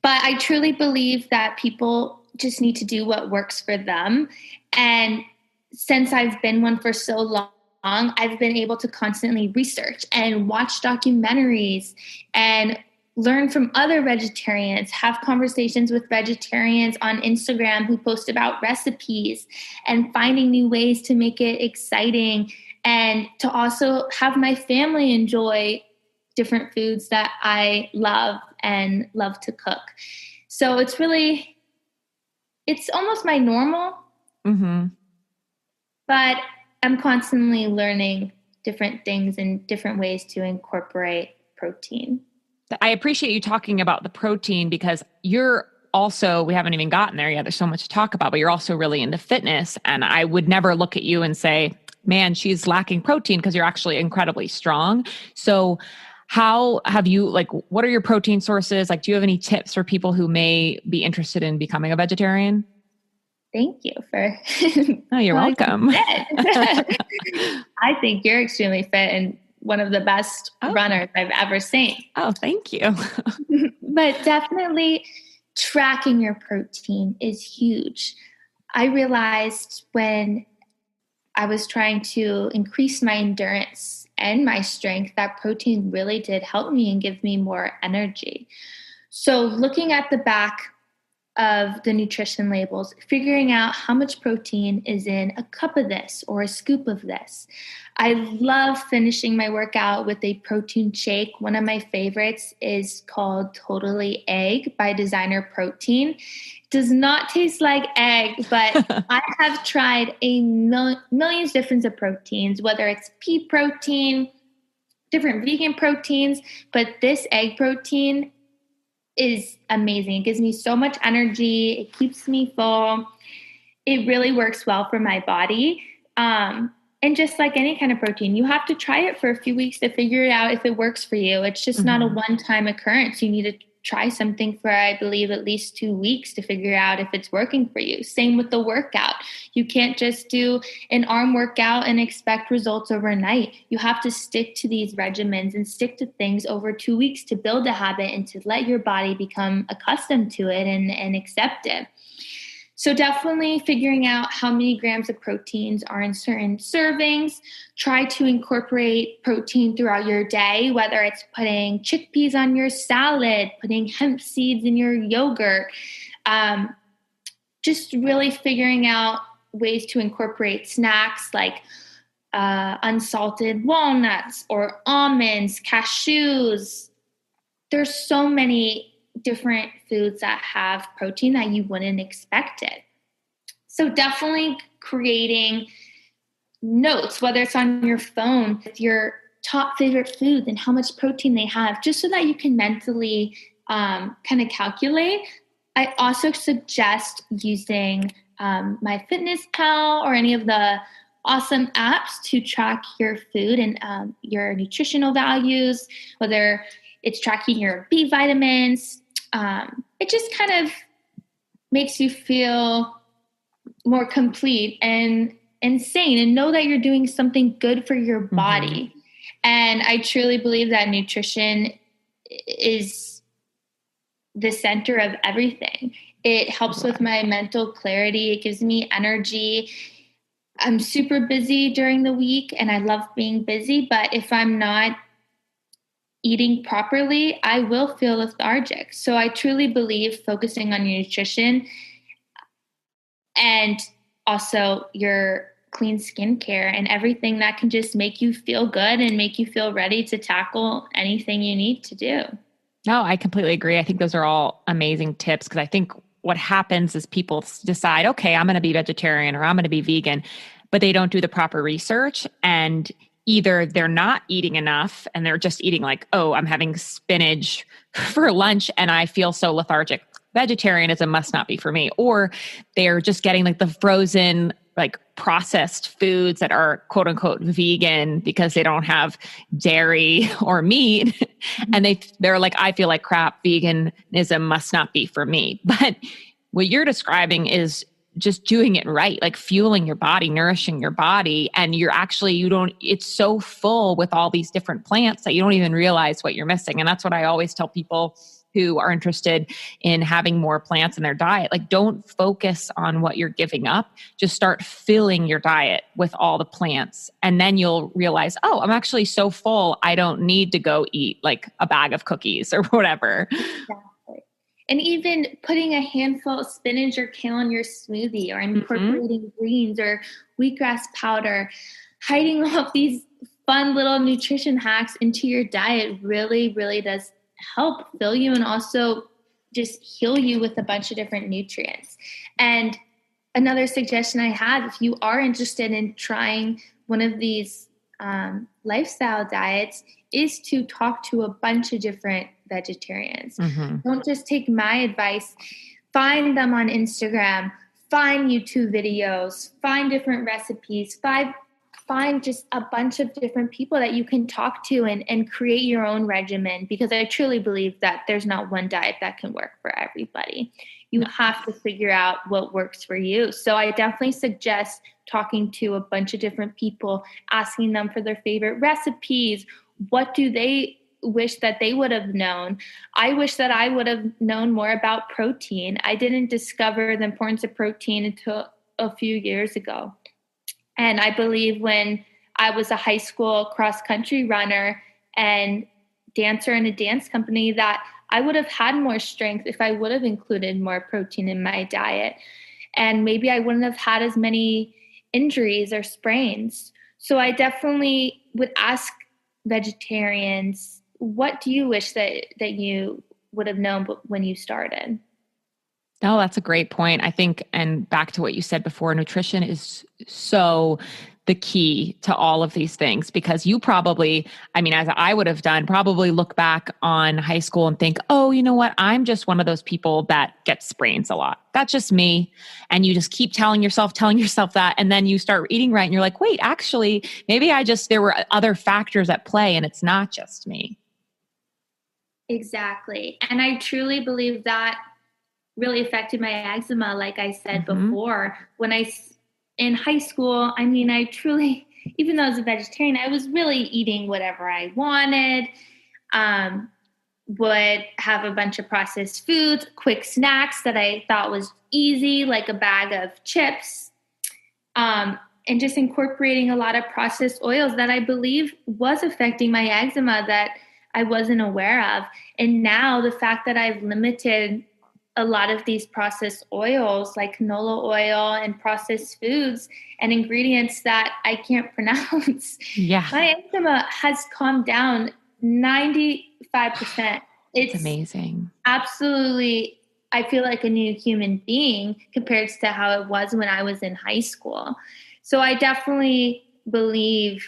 But I truly believe that people just need to do what works for them. And since I've been one for so long, I've been able to constantly research and watch documentaries and learn from other vegetarians, have conversations with vegetarians on Instagram who post about recipes and finding new ways to make it exciting, and to also have my family enjoy different foods that I love and love to cook. So it's almost my normal, but I'm constantly learning different things and different ways to incorporate protein. I appreciate you talking about the protein because you're also, we haven't even gotten there yet. There's so much to talk about, but you're also really into fitness. And I would never look at you and say, man, she's lacking protein, because you're actually incredibly strong. So how have you, what are your protein sources? Do you have any tips for people who may be interested in becoming a vegetarian? Thank you for. Oh, you're welcome. I think you're extremely fit and one of the best runners I've ever seen. Oh, thank you. But definitely tracking your protein is huge. I realized when I was trying to increase my endurance and my strength that protein really did help me and give me more energy. So looking at the back of the nutrition labels, figuring out how much protein is in a cup of this or a scoop of this. I love finishing my workout with a protein shake. One of my favorites is called Totally Egg by Designer Protein. Does not taste like egg, but I have tried millions different of proteins, whether it's pea protein, different vegan proteins, but this egg protein is amazing. It gives me so much energy. It keeps me full. It really works well for my body. And just like any kind of protein, you have to try it for a few weeks to figure it out if it works for you. It's just not a one-time occurrence. You need to try something for, I believe, at least 2 weeks to figure out if it's working for you. Same with the workout. You can't just do an arm workout and expect results overnight. You have to stick to these regimens and stick to things over 2 weeks to build a habit and to let your body become accustomed to it and accept it. So definitely figuring out how many grams of proteins are in certain servings. Try to incorporate protein throughout your day, whether it's putting chickpeas on your salad, putting hemp seeds in your yogurt. Just really figuring out ways to incorporate snacks like unsalted walnuts or almonds, cashews. There's so many different foods that have protein that you wouldn't expect it. So definitely creating notes, whether it's on your phone, with your top favorite foods and how much protein they have, just so that you can mentally kind of calculate. I also suggest using MyFitnessPal or any of the awesome apps to track your food and your nutritional values, whether it's tracking your B vitamins. It just kind of makes you feel more complete and sane and know that you're doing something good for your body. And I truly believe that nutrition is the center of everything. It helps with my mental clarity. It gives me energy. I'm super busy during the week and I love being busy, but if I'm not eating properly, I will feel lethargic. So I truly believe focusing on your nutrition and also your clean skincare and everything that can just make you feel good and make you feel ready to tackle anything you need to do. No, I completely agree. I think those are all amazing tips because I think what happens is people decide, okay, I'm going to be vegetarian or I'm going to be vegan, but they don't do the proper research, and either they're not eating enough and they're just eating like, oh, I'm having spinach for lunch and I feel so lethargic. Vegetarianism must not be for me. Or they're just getting like the frozen, like processed foods that are quote unquote vegan because they don't have dairy or meat. And they're like, I feel like crap, veganism must not be for me. But what you're describing is just doing it right, like fueling your body, nourishing your body. And it's so full with all these different plants that you don't even realize what you're missing. And that's what I always tell people who are interested in having more plants in their diet. Like, don't focus on what you're giving up. Just start filling your diet with all the plants. And then you'll realize, oh, I'm actually so full. I don't need to go eat like a bag of cookies or whatever. Exactly. And even putting a handful of spinach or kale in your smoothie, or incorporating greens or wheatgrass powder, hiding all of these fun little nutrition hacks into your diet really, really does help fill you and also just heal you with a bunch of different nutrients. And another suggestion I have, if you are interested in trying one of these lifestyle diets, is to talk to a bunch of different vegetarians. Don't just take my advice. Find them on Instagram, find YouTube videos, find different recipes, find just a bunch of different people that you can talk to and create your own regimen, because I truly believe that there's not one diet that can work for everybody. You have to figure out what works for you. So I definitely suggest talking to a bunch of different people, asking them for their favorite recipes. What do they wish that they would have known? I wish that I would have known more about protein. I didn't discover the importance of protein until a few years ago. And I believe when I was a high school cross-country runner and dancer in a dance company, that I would have had more strength if I would have included more protein in my diet. And maybe I wouldn't have had as many injuries or sprains. So I definitely would ask vegetarians, what do you wish that you would have known when you started? No, that's a great point. I think, and back to what you said before, nutrition is so the key to all of these things, because you probably, I mean, as I would have done, probably look back on high school and think, oh, you know what? I'm just one of those people that gets sprains a lot. That's just me. And you just keep telling yourself that. And then you start eating right. And you're like, wait, actually, maybe there were other factors at play and it's not just me. Exactly. And I truly believe that really affected my eczema, like I said before. When in high school, I mean, I truly, even though I was a vegetarian, I was really eating whatever I wanted, would have a bunch of processed foods, quick snacks that I thought was easy, like a bag of chips, and just incorporating a lot of processed oils that I believe was affecting my eczema that I wasn't aware of. And now the fact that I've limited a lot of these processed oils like canola oil and processed foods and ingredients that I can't pronounce, my eczema has calmed down 95%. It's amazing. Absolutely. I feel like a new human being compared to how it was when I was in high school. So I definitely believe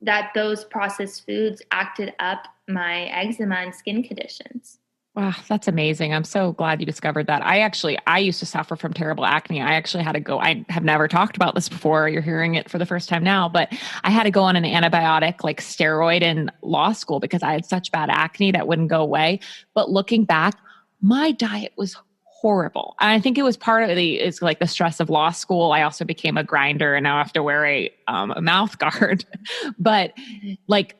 that those processed foods acted up my eczema and skin conditions. Wow, that's amazing. I'm so glad you discovered that. I used to suffer from terrible acne. I actually had to go, I have never talked about this before. You're hearing it for the first time now, but I had to go on an antibiotic, like steroid, in law school because I had such bad acne that wouldn't go away. But looking back, my diet was horrible. And I think it was part of it's like the stress of law school. I also became a grinder and now I have to wear a mouth guard. But like,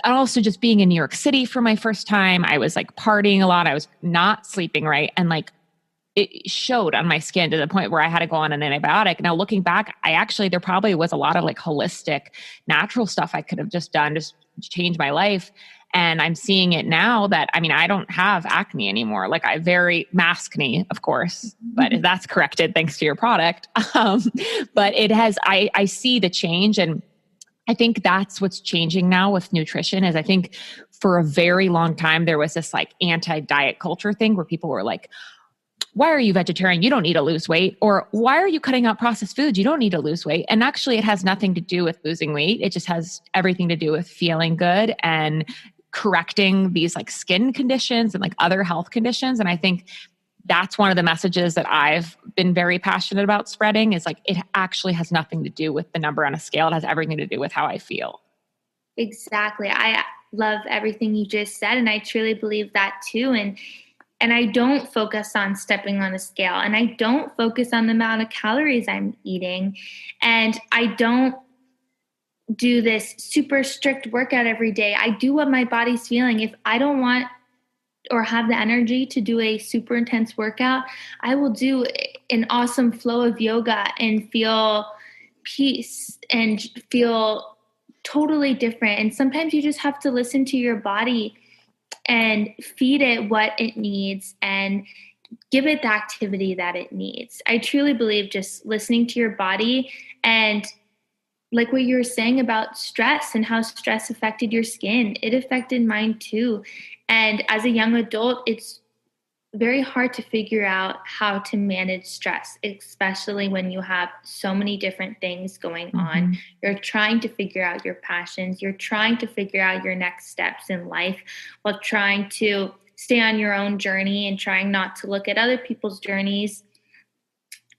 also just being in New York City for my first time, I was like partying a lot. I was not sleeping right. And like it showed on my skin to the point where I had to go on an antibiotic. Now looking back, there probably was a lot of like holistic, natural stuff I could have just done, just change my life. And I'm seeing it now that, I mean, I don't have acne anymore. Like I very maskne, of course, but that's corrected thanks to your product. But it has, I see the change. And I think that's what's changing now with nutrition is I think for a very long time, there was this like anti-diet culture thing where people were like, why are you vegetarian? You don't need to lose weight. Or why are you cutting out processed foods? You don't need to lose weight. And actually it has nothing to do with losing weight. It just has everything to do with feeling good and correcting these like skin conditions and like other health conditions. And I think that's one of the messages that I've been very passionate about spreading, is like, it actually has nothing to do with the number on a scale. It has everything to do with how I feel. Exactly. I love everything you just said, and I truly believe that too. And I don't focus on stepping on a scale, and I don't focus on the amount of calories I'm eating, and I don't do this super strict workout every day. I do what my body's feeling. If I don't want or have the energy to do a super intense workout, I will do an awesome flow of yoga and feel peace and feel totally different. And sometimes you just have to listen to your body and feed it what it needs and give it the activity that it needs. I truly believe just listening to your body, and like what you were saying about stress and how stress affected your skin, it affected mine too. And as a young adult, it's very hard to figure out how to manage stress, especially when you have so many different things going on. You're trying to figure out your passions. You're trying to figure out your next steps in life while trying to stay on your own journey and trying not to look at other people's journeys.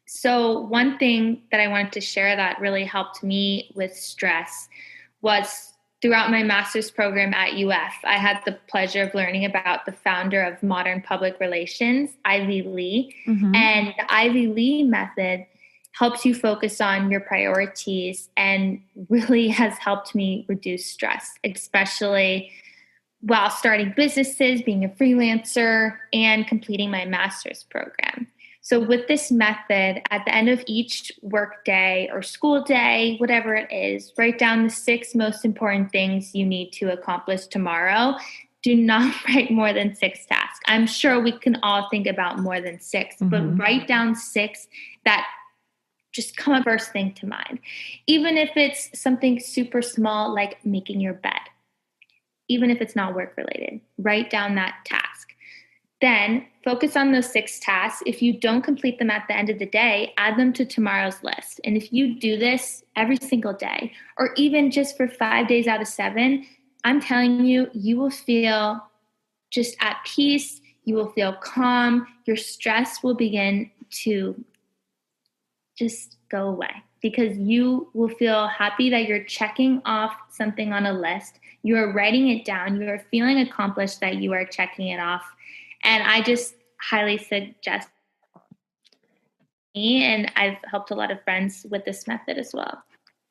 So one thing that I wanted to share that really helped me with stress was throughout my master's program at UF, I had the pleasure of learning about the founder of modern public relations, Ivy Lee. And the Ivy Lee method helps you focus on your priorities and really has helped me reduce stress, especially while starting businesses, being a freelancer, and completing my master's program. So with this method, at the end of each work day or school day, whatever it is, write down the 6 most important things you need to accomplish tomorrow. Do not write more than 6 tasks. I'm sure we can all think about more than 6, but write down 6 that just come up first thing to mind. Even if it's something super small like making your bed, even if it's not work related, write down that task. Then focus on those 6 tasks. If you don't complete them at the end of the day, add them to tomorrow's list. And if you do this every single day, or even just for 5 days out of 7, I'm telling you, you will feel just at peace. You will feel calm. Your stress will begin to just go away because you will feel happy that you're checking off something on a list. You are writing it down. You are feeling accomplished that you are checking it off. And I just highly suggest me, and I've helped a lot of friends with this method as well.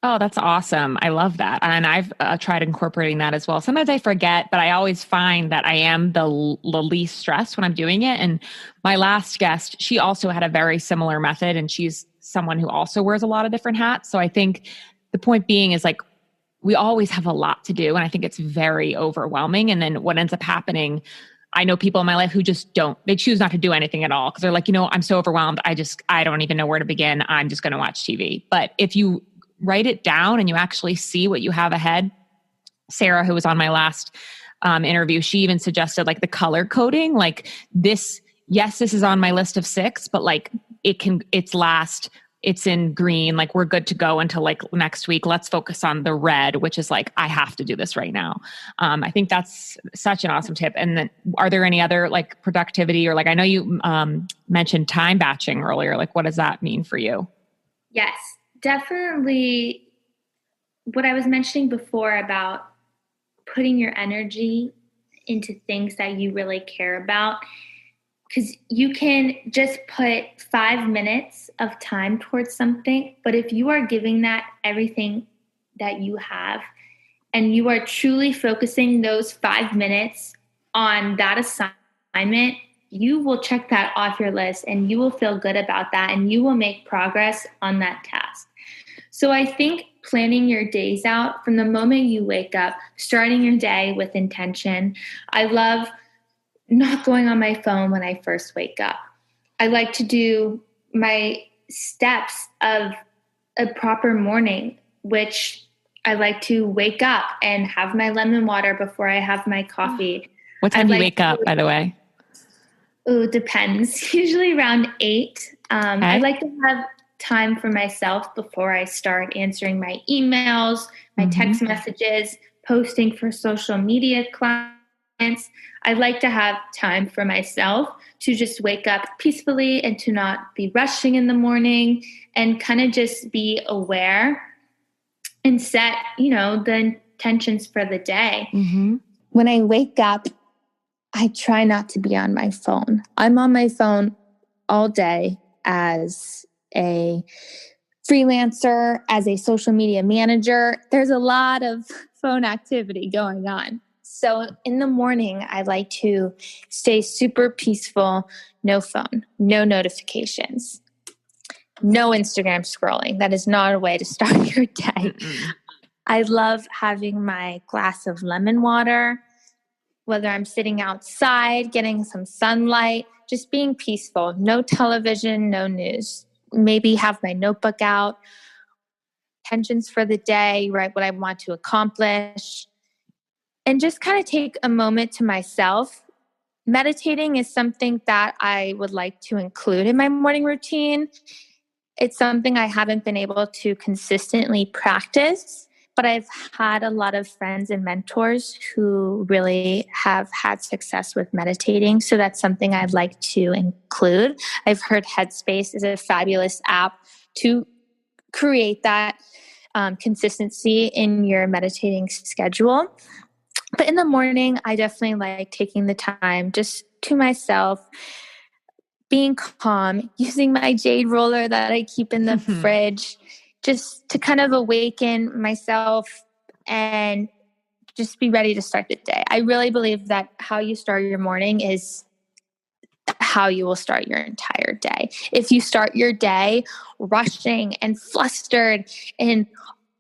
Oh, that's awesome. I love that. And I've tried incorporating that as well. Sometimes I forget, but I always find that I am the least stressed when I'm doing it. And my last guest, she also had a very similar method, and she's someone who also wears a lot of different hats. So I think the point being is like, we always have a lot to do. And I think it's very overwhelming. And then what ends up happening, I know people in my life who just they choose not to do anything at all because they're like, I'm so overwhelmed. I don't even know where to begin. I'm just going to watch TV. But if you write it down and you actually see what you have ahead, Sarah, who was on my last interview, she even suggested like the color coding, like this, yes, this is on my list of 6, but like it's in green, like we're good to go until like next week. Let's focus on the red, which is like, I have to do this right now. I think that's such an awesome tip. And then are there any other like productivity or like, I know you mentioned time batching earlier. Like, what does that mean for you? Yes, definitely. What I was mentioning before about putting your energy into things that you really care about, because you can just put 5 minutes of time towards something, but if you are giving that everything that you have and you are truly focusing those 5 minutes on that assignment, you will check that off your list and you will feel good about that and you will make progress on that task. So I think planning your days out from the moment you wake up, starting your day with intention. I love not going on my phone when I first wake up. I like to do my steps of a proper morning, which I like to wake up and have my lemon water before I have my coffee. What time do you wake up, by the way? Ooh, depends. Usually around 8. I Okay. like to have time for myself before I start answering my emails, my Mm-hmm. text messages, posting for social media clients. I like to have time for myself to just wake up peacefully and to not be rushing in the morning and kind of just be aware and set, the intentions for the day. Mm-hmm. When I wake up, I try not to be on my phone. I'm on my phone all day as a freelancer, as a social media manager. There's a lot of phone activity going on. So in the morning, I like to stay super peaceful, no phone, no notifications, no Instagram scrolling. That is not a way to start your day. Mm-mm. I love having my glass of lemon water, whether I'm sitting outside, getting some sunlight, just being peaceful, no television, no news. Maybe have my notebook out, intentions for the day, write what I want to accomplish, and just kind of take a moment to myself. Meditating is something that I would like to include in my morning routine. It's something I haven't been able to consistently practice, but I've had a lot of friends and mentors who really have had success with meditating. So that's something I'd like to include. I've heard Headspace is a fabulous app to create that consistency in your meditating schedule. But in the morning, I definitely like taking the time just to myself, being calm, using my jade roller that I keep in the fridge, just to kind of awaken myself and just be ready to start the day. I really believe that how you start your morning is how you will start your entire day. If you start your day rushing and flustered and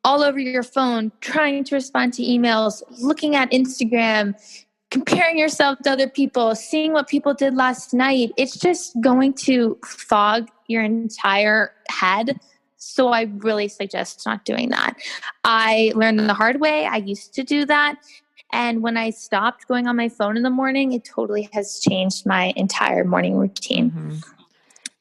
all over your phone, trying to respond to emails, looking at Instagram, comparing yourself to other people, seeing what people did last night, it's just going to fog your entire head. So I really suggest not doing that. I learned the hard way. I used to do that. And when I stopped going on my phone in the morning, it totally has changed my entire morning routine. Mm-hmm.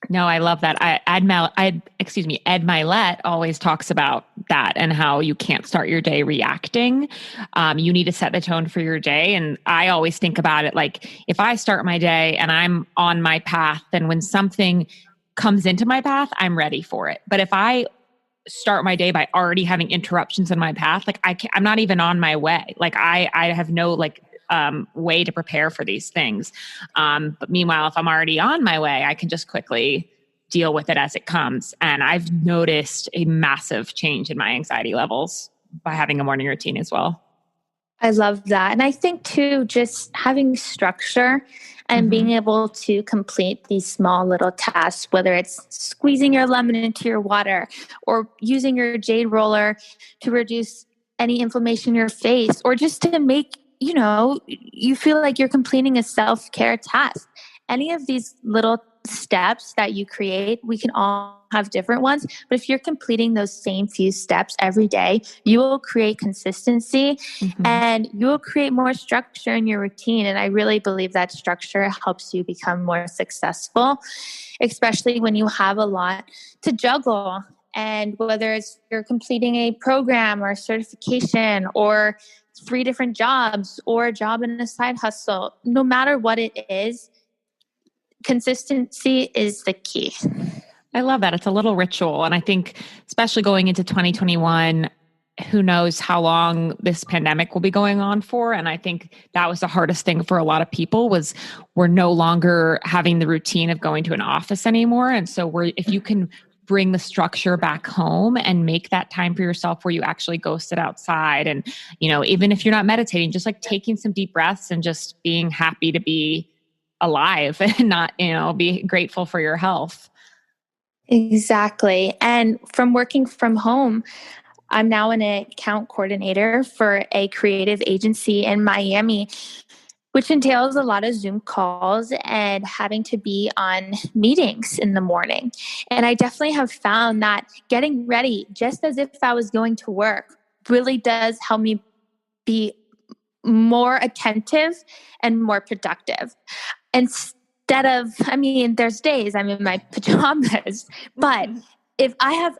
No, I love that. Ed Milet always talks about that and how you can't start your day reacting. You need to set the tone for your day. And I always think about it like if I start my day and I'm on my path, then when something comes into my path, I'm ready for it. But if I start my day by already having interruptions in my path, like I'm not even on my way. Like I have no way to prepare for these things. But meanwhile, if I'm already on my way, I can just quickly deal with it as it comes. And I've noticed a massive change in my anxiety levels by having a morning routine as well. I love that. And I think too, just having structure and being able to complete these small little tasks, whether it's squeezing your lemon into your water or using your jade roller to reduce any inflammation in your face, or just to make, you feel like you're completing a self-care task. Any of these little steps that you create, we can all have different ones, but if you're completing those same few steps every day, you will create consistency and you will create more structure in your routine. And I really believe that structure helps you become more successful, especially when you have a lot to juggle. And whether it's you're completing a program or a certification or 3 different jobs or a job and a side hustle, no matter what it is, consistency is the key. I love that. It's a little ritual. And I think, especially going into 2021, who knows how long this pandemic will be going on for. And I think that was the hardest thing for a lot of people was we're no longer having the routine of going to an office anymore. And so if you can bring the structure back home and make that time for yourself where you actually go sit outside and, even if you're not meditating, just like taking some deep breaths and just being happy to be alive and not, be grateful for your health. Exactly. And from working from home, I'm now an account coordinator for a creative agency in Miami, which entails a lot of Zoom calls and having to be on meetings in the morning. And I definitely have found that getting ready, just as if I was going to work, really does help me be more attentive and more productive. And there's days I'm in my pajamas, but if I have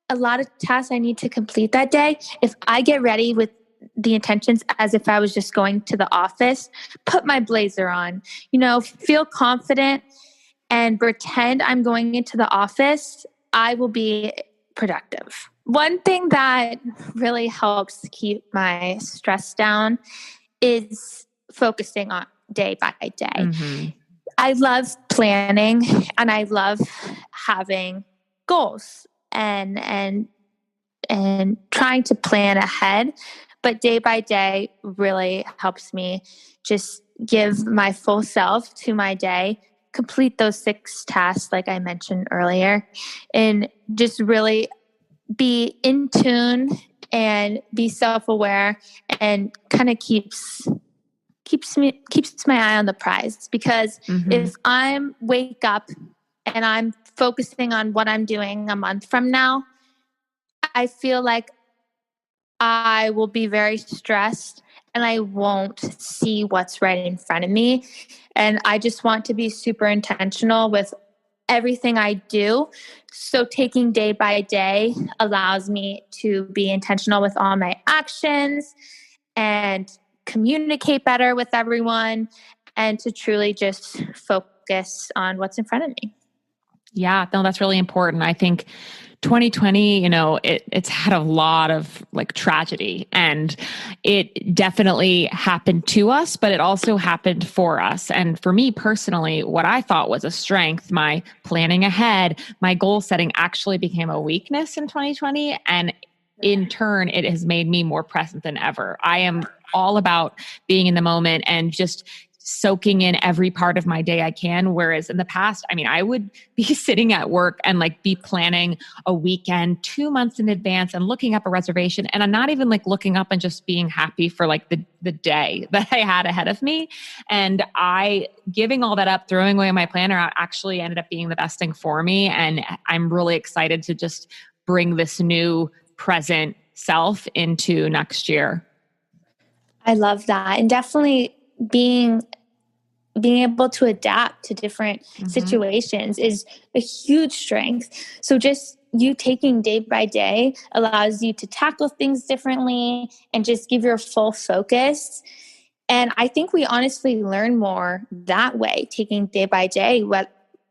a lot of tasks I need to complete that day, if I get ready with the intentions as if I was just going to the office, put my blazer on, feel confident and pretend I'm going into the office, I will be productive. One thing that really helps keep my stress down is focusing on day by day. Mm-hmm. I love planning and I love having goals and trying to plan ahead, but day by day really helps me just give my full self to my day, complete those 6 tasks like I mentioned earlier, and just really be in tune and be self-aware, and kind of keeps my eye on the prize. Because if I'm wake up and I'm focusing on what I'm doing a month from now, I feel like I will be very stressed and I won't see what's right in front of me. And I just want to be super intentional with everything I do. So taking day by day allows me to be intentional with all my actions and communicate better with everyone, and to truly just focus on what's in front of me. Yeah, no, that's really important. I think 2020, it's had a lot of like tragedy, and it definitely happened to us, but it also happened for us. And for me personally, what I thought was a strength, my planning ahead, my goal setting, actually became a weakness in 2020. And in turn, it has made me more present than ever. I am all about being in the moment and just soaking in every part of my day I can. Whereas in the past, I would be sitting at work and like be planning a weekend 2 months in advance and looking up a reservation. And I'm not even like looking up and just being happy for like the day that I had ahead of me. And giving all that up, throwing away my planner, actually ended up being the best thing for me. And I'm really excited to just bring this new present self into next year. I love that. And definitely being able to adapt to different situations is a huge strength. So just you taking day by day allows you to tackle things differently and just give your full focus. And I think we honestly learn more that way, taking day by day,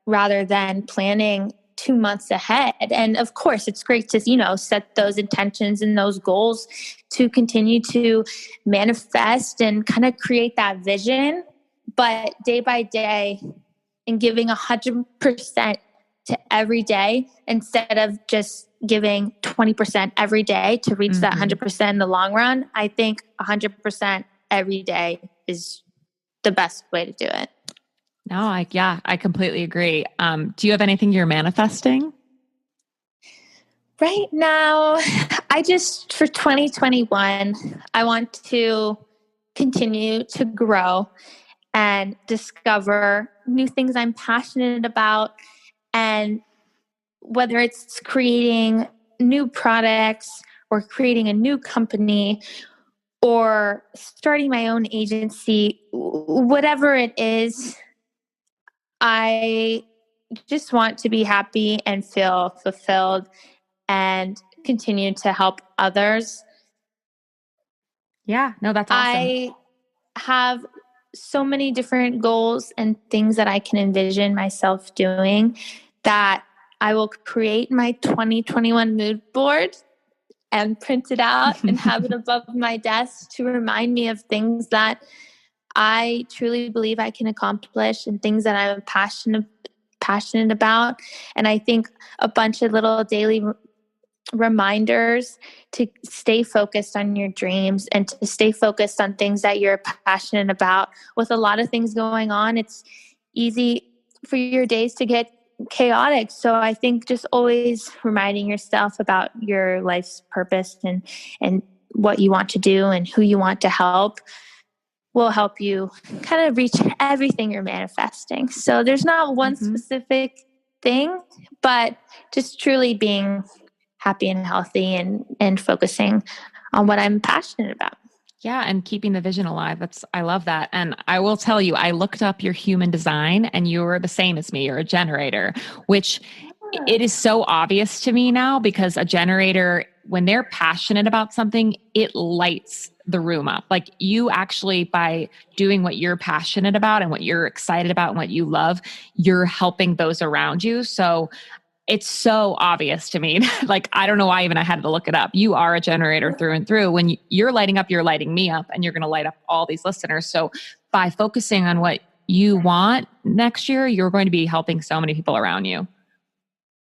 rather than planning 2 months ahead. And of course, it's great to, set those intentions and those goals to continue to manifest and kind of create that vision. But day by day, and giving 100% to every day instead of just giving 20% every day to reach that 100% in the long run, I think 100% every day is the best way to do it. No, I completely agree. Do you have anything you're manifesting? Right now, for 2021, I want to continue to grow and discover new things I'm passionate about. And whether it's creating new products or creating a new company or starting my own agency, whatever it is, I just want to be happy and feel fulfilled and continue to help others. Yeah, no, that's awesome. I have so many different goals and things that I can envision myself doing that I will create my 2021 mood board and print it out and have it above my desk to remind me of things that I truly believe I can accomplish and things that I'm passionate about. And I think a bunch of little daily reminders to stay focused on your dreams and to stay focused on things that you're passionate about. With a lot of things going on, it's easy for your days to get chaotic. So I think just always reminding yourself about your life's purpose and what you want to do and who you want to help will help you kind of reach everything you're manifesting. So there's not one specific thing, but just truly being happy and healthy and focusing on what I'm passionate about. Yeah, and keeping the vision alive. I love that. And I will tell you, I looked up your human design and you're the same as me. You're a generator, which it is so obvious to me now because a generator, when they're passionate about something, it lights the room up. Like you actually, by doing what you're passionate about and what you're excited about and what you love, you're helping those around you. So it's so obvious to me. Like, I don't know why even I had to look it up. You are a generator through and through. When you're lighting up, you're lighting me up, and you're going to light up all these listeners. So by focusing on what you want next year, you're going to be helping so many people around you.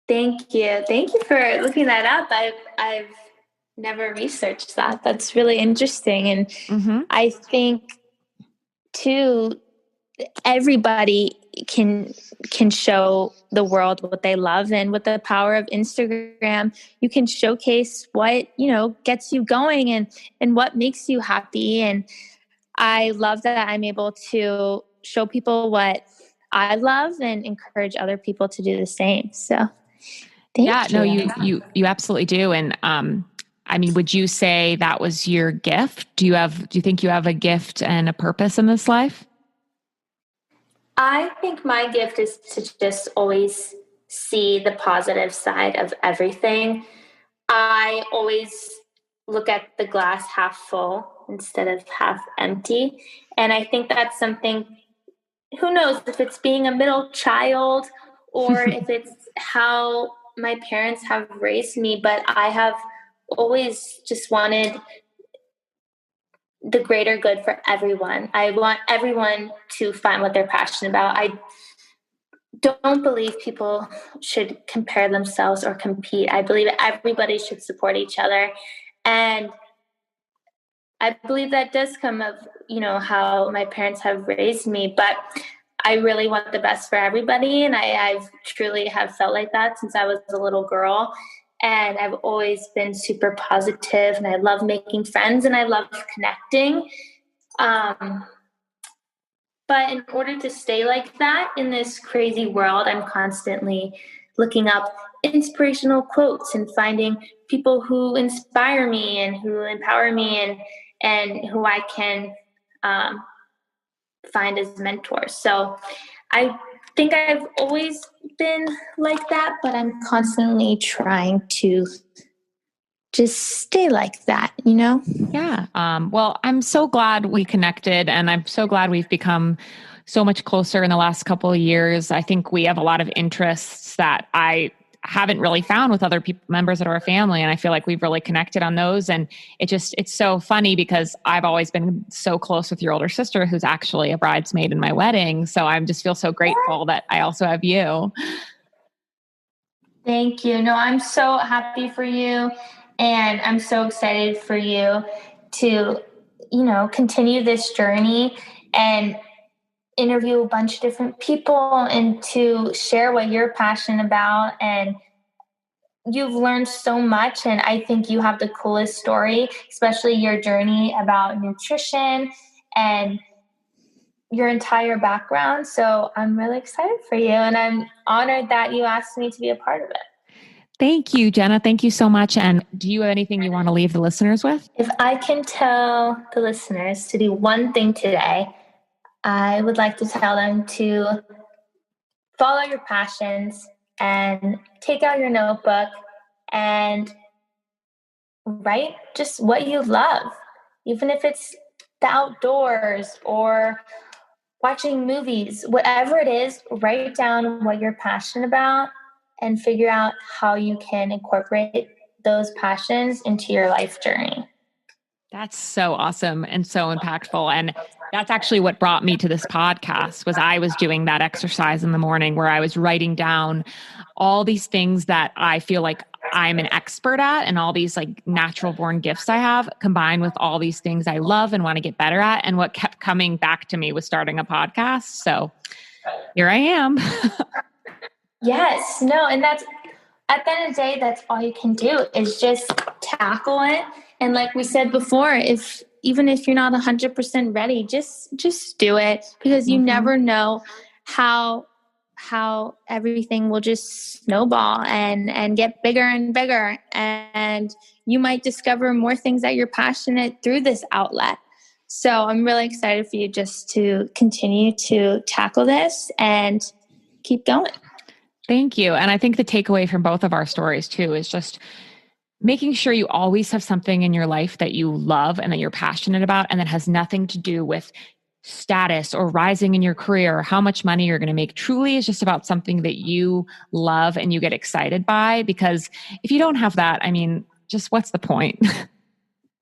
Thank you. Thank you for looking that up. I've never researched that. That's really interesting. And I think too, everybody can show the world what they love, and with the power of Instagram you can showcase what gets you going and what makes you happy. And I love that I'm able to show people what I love and encourage other people to do the same. So thank you. No, you absolutely do. And I mean, would you say that was your gift? Do you think you have a gift and a purpose in this life? I think my gift is to just always see the positive side of everything. I always look at the glass half full instead of half empty. And I think that's something, who knows if it's being a middle child or if it's how my parents have raised me, but I have always just wanted the greater good for everyone. I want everyone to find what they're passionate about. I don't believe people should compare themselves or compete. I believe everybody should support each other. And I believe that does come of, how my parents have raised me, but I really want the best for everybody. And I've truly have felt like that since I was a little girl. And I've always been super positive, and I love making friends and I love connecting. But in order to stay like that in this crazy world, I'm constantly looking up inspirational quotes and finding people who inspire me and who empower me and who I can find as mentors. So I think I've always been like that, but I'm constantly trying to just stay like that, Yeah. Well, I'm so glad we connected, and I'm so glad we've become so much closer in the last couple of years. I think we have a lot of interests that I haven't really found with other people, members of our family. And I feel like we've really connected on those. And it's so funny because I've always been so close with your older sister, who's actually a bridesmaid in my wedding. So I just feel so grateful that I also have you. Thank you. No, I'm so happy for you. And I'm so excited for you to, continue this journey and interview a bunch of different people and to share what you're passionate about. And you've learned so much. And I think you have the coolest story, especially your journey about nutrition and your entire background. So I'm really excited for you. And I'm honored that you asked me to be a part of it. Thank you, Jenna. Thank you so much. And do you have anything you want to leave the listeners with? If I can tell the listeners to do one thing today, I would like to tell them to follow your passions and take out your notebook and write just what you love, even if it's the outdoors or watching movies, whatever it is, write down what you're passionate about and figure out how you can incorporate those passions into your life journey. That's so awesome and so impactful. And that's actually what brought me to this podcast. Was I was doing that exercise in the morning where I was writing down all these things that I feel like I'm an expert at, and all these like natural born gifts I have, combined with all these things I love and want to get better at. And what kept coming back to me was starting a podcast. So here I am. Yes, no, and that's, at the end of the day, that's all you can do is just tackle it. And like we said before, even if you're not 100% ready, just do it, because you never know how how everything will just snowball and get bigger and bigger. And you might discover more things that you're passionate through this outlet. So I'm really excited for you just to continue to tackle this and keep going. Thank you. And I think the takeaway from both of our stories too is just making sure you always have something in your life that you love and that you're passionate about, and that has nothing to do with status or rising in your career or how much money you're going to make. Truly is just about something that you love and you get excited by, because if you don't have that, I mean, just what's the point?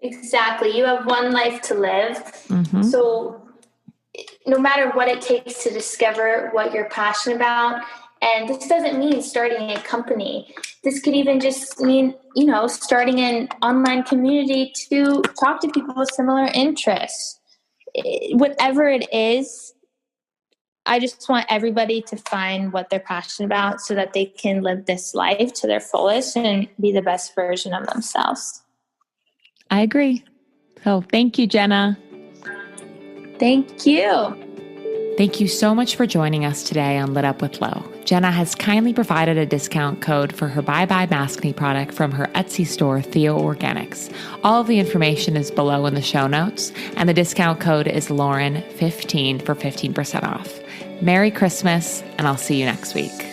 Exactly. You have one life to live. Mm-hmm. So no matter what it takes to discover what you're passionate about, and this doesn't mean starting a company. This could even just mean, starting an online community to talk to people with similar interests. Whatever it is, I just want everybody to find what they're passionate about so that they can live this life to their fullest and be the best version of themselves. I agree. So thank you, Jenna. Thank you. Thank you so much for joining us today on Lit Up with Lo. Jenna has kindly provided a discount code for her Bye Bye Maskne product from her Etsy store, Theo Organics. All of the information is below in the show notes, and the discount code is Lauren15 for 15% off. Merry Christmas, and I'll see you next week.